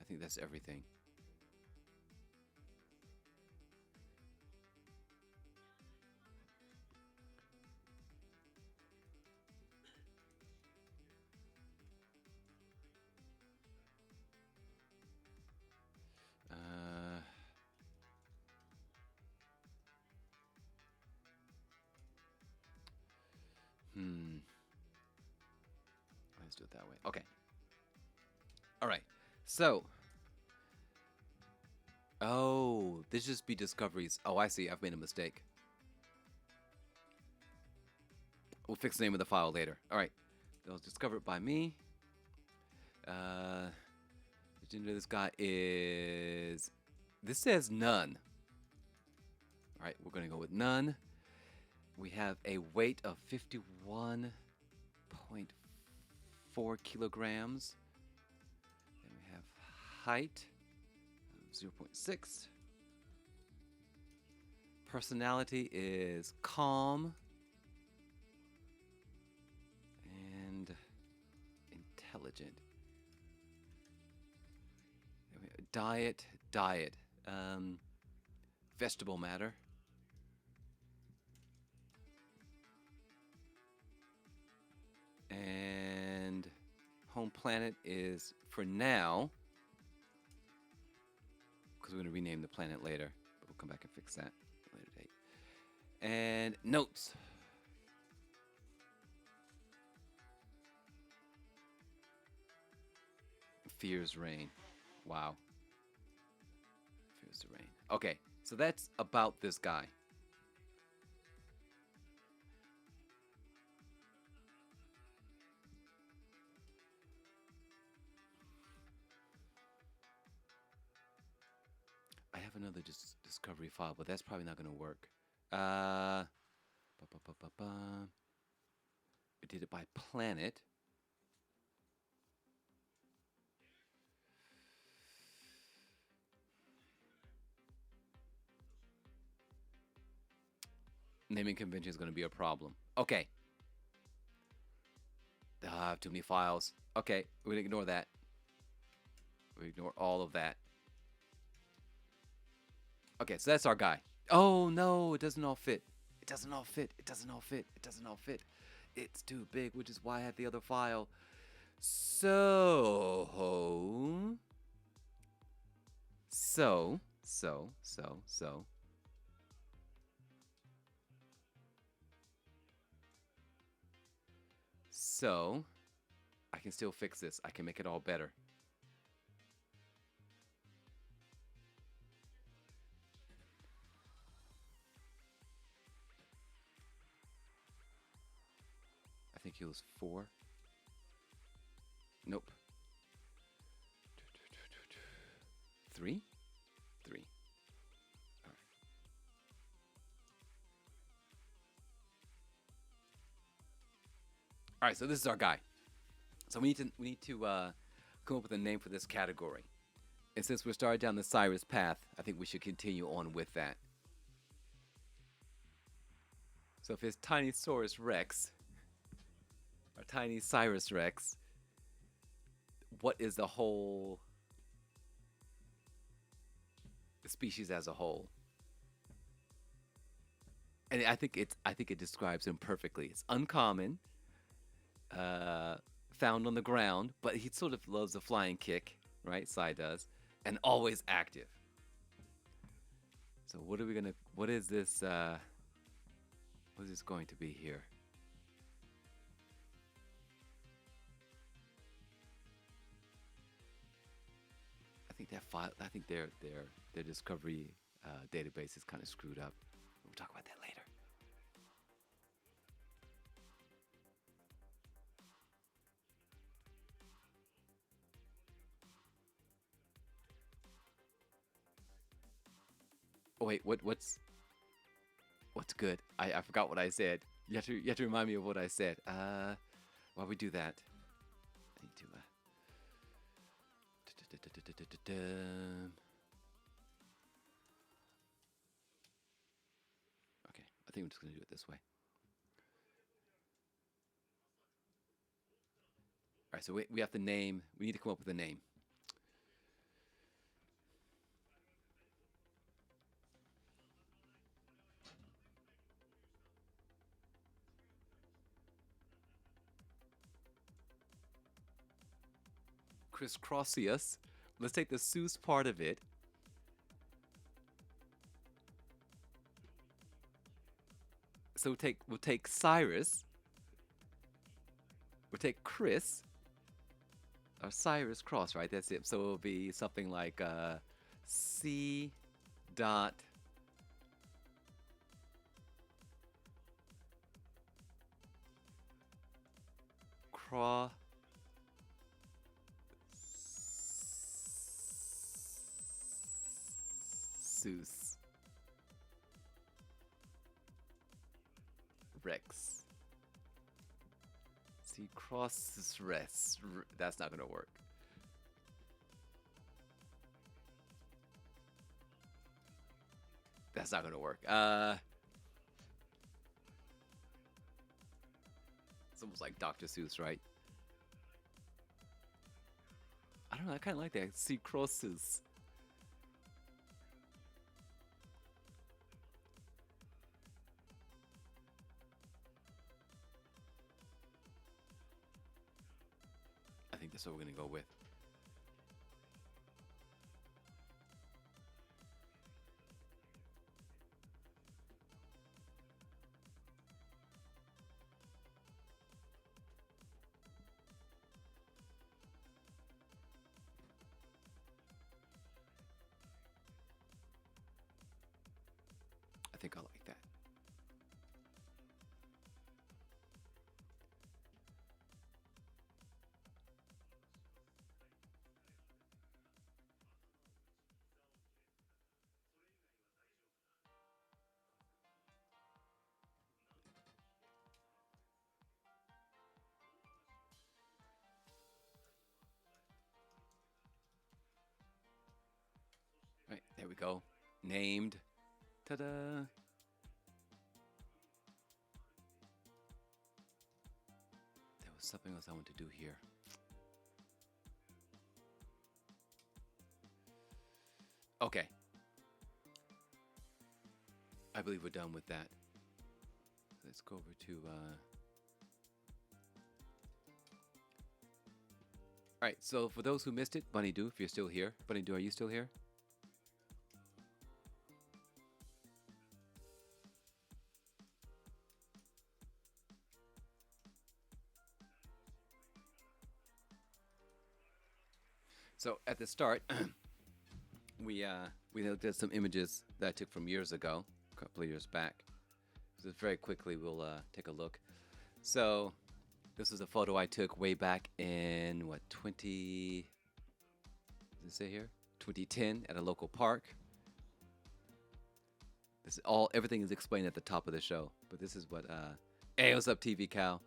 think that's everything. Let's do it that way. Okay. All right. So, oh, this just be discoveries. Oh, I see. I've made a mistake. We'll fix the name of the file later. All right. That was discovered by me. The gender of this guy is... This says none. All right, we're going to go with none. We have a weight of 51.4 kilograms. And we have height of 0.6. Personality is calm and intelligent. Diet. Vegetable matter. And home planet is, for now, because we're going to rename the planet later, but we'll come back and fix that at a later date. And notes. Fears rain. Wow. Fears the rain. Okay, so that's about this guy. I have another discovery file, but that's probably not going to work. We did it by planet. Naming convention is going to be a problem. Okay. I have too many files. Okay, we're going to ignore that. We ignore all of that. Okay, so that's our guy. Oh, no, it doesn't all fit. It doesn't all fit. It doesn't all fit. It doesn't all fit. It's too big, which is why I had the other file. So... So, I can still fix this. I can make it all better. I think he was 4. Nope. 3? 3. All right. All right, so this is our guy. So we need to come up with a name for this category. And since we're started down the Cyrus path, I think we should continue on with that. So if it's Tinosaurus Rex, or Tiny Cyrus Rex, what is the whole species as a whole? And I think it describes him perfectly. It's uncommon, found on the ground, but he sort of loves a flying kick, right? Sai does, and always active. So what is this going to be here? I think their discovery database is kind of screwed up. We'll talk about that later. Oh wait, what's good? I forgot what I said. You have to remind me of what I said. While we do that, I need to. Okay, I think I'm just gonna do it this way. All right, so we have to name. We need to come up with a name. Crisscrossius. Let's take the Seuss part of it. So we'll take Cyrus. We'll take Chris. Or Cyrus Cross, right? That's it. So it'll be something like C dot cross Seuss Rex. See, crosses Rex. That's not gonna work. That's not gonna work. It's almost like Dr. Seuss, right? I don't know. I kind of like that. See, crosses. I think that's what we're gonna go with. I think I like that. Right, there we go. Named. Ta-da! There was something else I want to do here. Okay. I believe we're done with that. Let's go over to Alright, so for those who missed it, Bunny Doo, if you're still here. Bunny Doo, are you still here? So at the start, we looked at some images that I took from years ago, a couple of years back. So very quickly, we'll take a look. So this is a photo I took way back in what 20? Does it say here? 2010 at a local park. This is everything is explained at the top of the show. But this is what. Hey, what's up, TV Cow?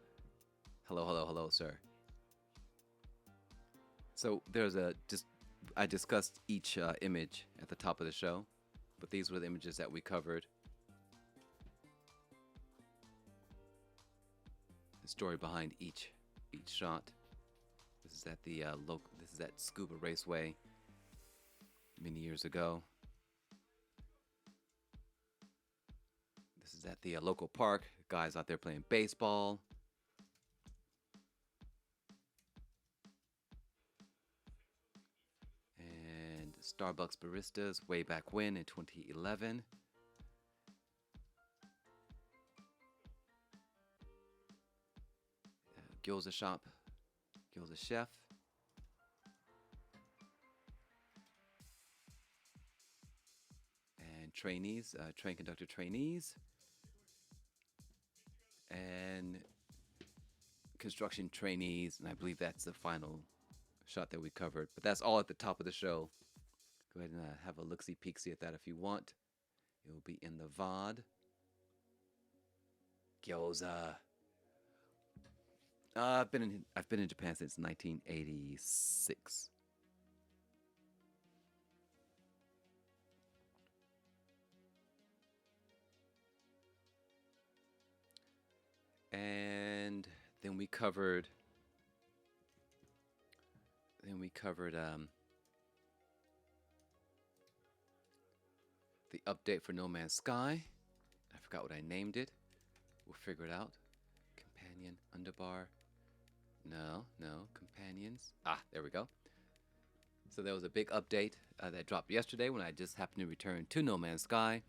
Hello, hello, hello, sir. So there's I discussed each image at the top of the show, but these were the images that we covered. The story behind each shot. This is at the This is at Scuba Raceway many years ago. This is at the local park. Guys out there playing baseball. Starbucks baristas way back when in 2011. Gyoza shop, gyoza chef. And trainees, train conductor trainees. And construction trainees, and I believe that's the final shot that we covered. But that's all at the top of the show. Go ahead and have a look-see, peek-see at that if you want. It will be in the VOD. Gyoza. I've been in Japan since 1986. And then we covered. The update for No Man's Sky. I forgot what I named it. We'll figure it out. Companion, underbar. No, companions. Ah, there we go. So there was a big update that dropped yesterday when I just happened to return to No Man's Sky.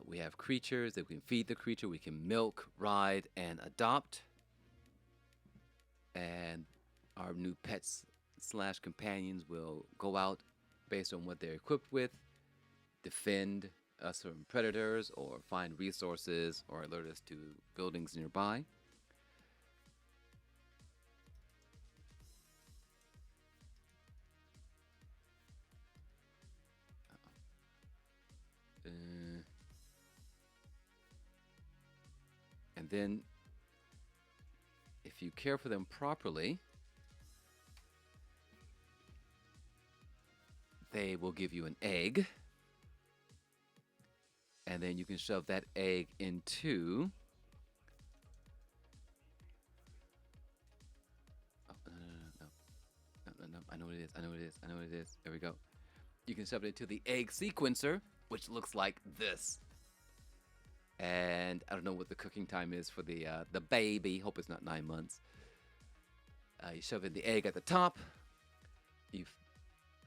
We have creatures that we can feed the creature, we can milk, ride, and adopt. And our new pets slash companions will go out based on what they're equipped with, defend us from predators, or find resources, or alert us to buildings nearby. And then, if you care for them properly, they will give you an egg. And then you can shove that egg into... Oh, no. I know what it is. I know what it is. There we go. You can shove it into the egg sequencer, which looks like this. And I don't know what the cooking time is for the baby. Hope it's not 9 months. You shove in the egg at the top. You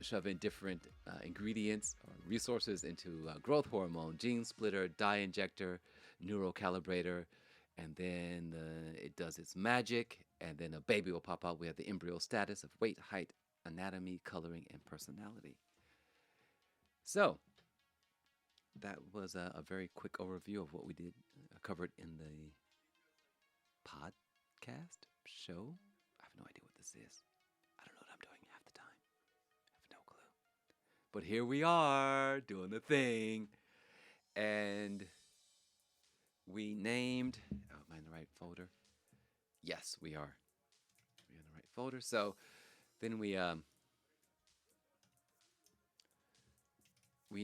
shove in different ingredients or resources into growth hormone, gene splitter, dye injector, neurocalibrator, and then it does its magic, and then a baby will pop out. We have the embryo status of weight, height, anatomy, coloring, and personality. So that was a very quick overview of what we did, covered in the podcast show. I have no idea what this is. I don't know what I'm doing half the time. I have no clue. But here we are doing the thing. And we named... Oh, am I in the right folder? Yes, we are. We're in the right folder. So then we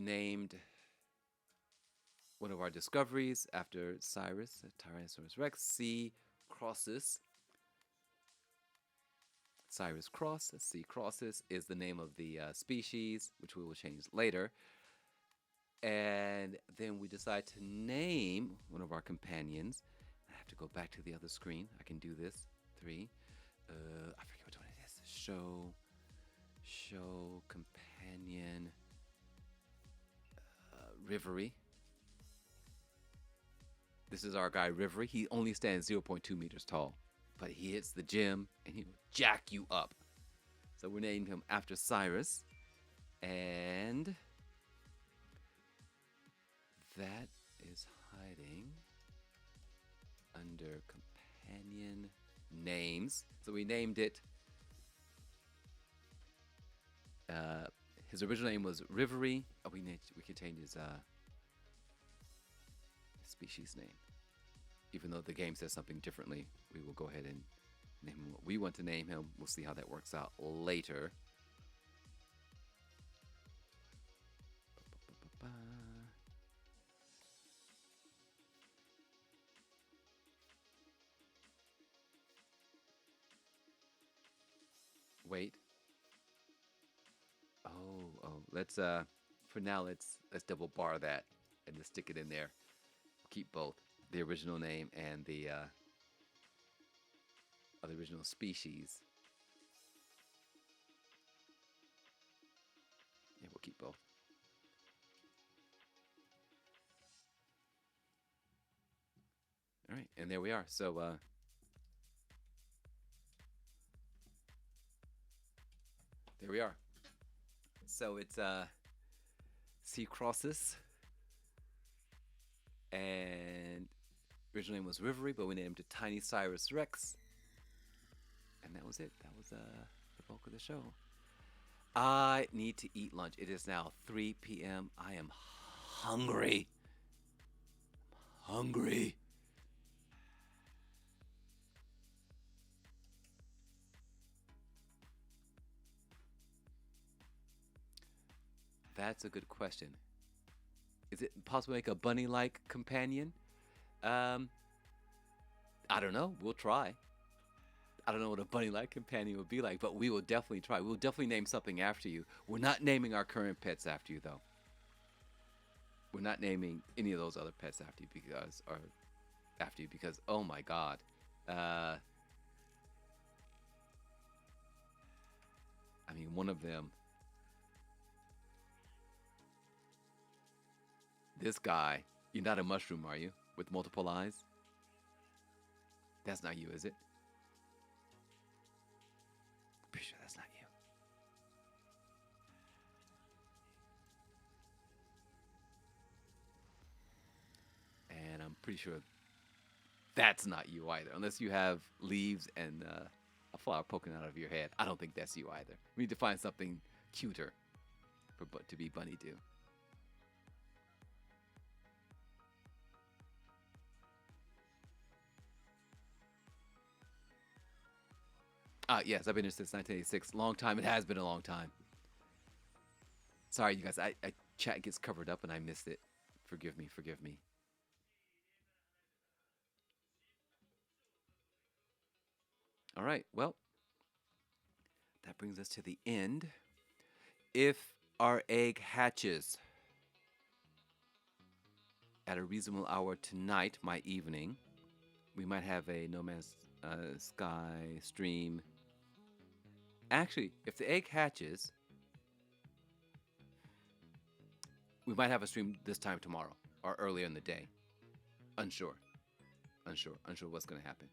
named one of our discoveries after Cyrus, Tyrannosaurus Rex, C. crossus. Cyrus cross, C. crossus, is the name of the species, which we will change later. And then we decide to name one of our companions. I have to go back to the other screen. I can do this. 3. I forget which one it is. Show companion Rivery. This is our guy Rivery. He only stands 0.2 meters tall, but he hits the gym and he will jack you up. So we named him after Cyrus, and that is hiding under companion names. So we named it. His original name was Rivery. We can change his species name. Even though the game says something differently, we will go ahead and name him what we want to name him. We'll see how that works out later. Wait. Oh, let's for now let's double bar that and just stick it in there. Keep both the original name and the original species. Yeah, we'll keep both. All right, and there we are. So there we are. So it's C. crossus, and original name was Rivery, but we named it Tiny Cyrus Rex, and that was it. That was the bulk of the show. I need to eat lunch. It is now 3 p.m. I am hungry. Hungry. That's a good question. Is it possible to make a bunny-like companion? I don't know. We'll try. I don't know what a bunny-like companion would be like, but we will definitely try. We'll definitely name something after you. We're not naming our current pets after you, though. We're not naming any of those other pets after you because oh my God. I mean, one of them, this guy, you're not a mushroom, are you? With multiple eyes? That's not you, is it? Pretty sure that's not you. And I'm pretty sure that's not you either, unless you have leaves and a flower poking out of your head. I don't think that's you either. We need to find something cuter for to be Bunny Do. Yes, I've been here since 1986. Long time. It has been a long time. Sorry, you guys. I chat gets covered up and I missed it. Forgive me. Forgive me. All right. Well, that brings us to the end. If our egg hatches at a reasonable hour tonight, my evening, we might have a No Man's Sky stream. Actually, if the egg hatches, we might have a stream this time tomorrow or earlier in the day. Unsure. Unsure what's going to happen.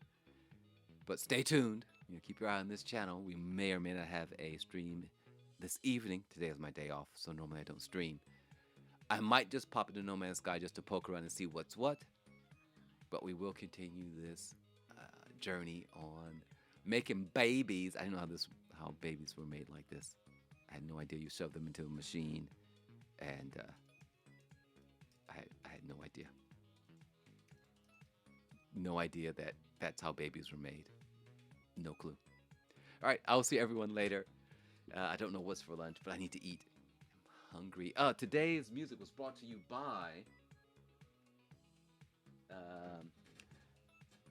But stay tuned. Keep your eye on this channel. We may or may not have a stream this evening. Today is my day off, so normally I don't stream. I might just pop into No Man's Sky just to poke around and see what's what. But we will continue this journey on making babies. I didn't know how babies were made like this. I had no idea you shoved them into a machine, and I had no idea. No idea that that's how babies were made. No clue. All right, I'll see everyone later. I don't know what's for lunch, but I need to eat. I'm hungry. Today's music was brought to you by.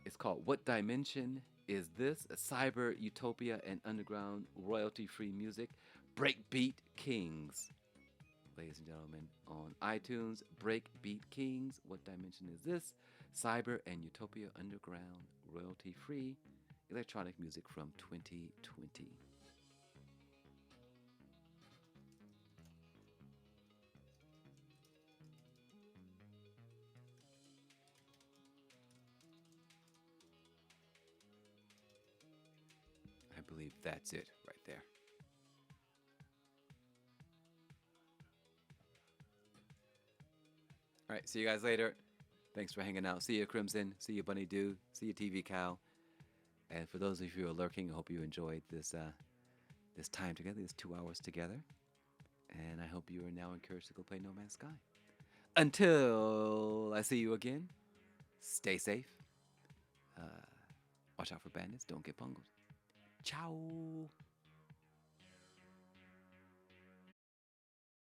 It's called What Dimension Is This? A Cyber Utopia and Underground Royalty-Free Music. Breakbeat Kings. Ladies and gentlemen, on iTunes, Breakbeat Kings. What Dimension Is This? Cyber and Utopia Underground Royalty-Free Electronic Music from 2020. I believe that's it right there. All right, see you guys later. Thanks for hanging out. See you, Crimson. See you, Bunny Doo. See you, TV Cow. And for those of you who are lurking, I hope you enjoyed this this time together, these 2 hours together. And I hope you are now encouraged to go play No Man's Sky. Until I see you again, stay safe. Uh, watch out for bandits. Don't get bungled. Ciao.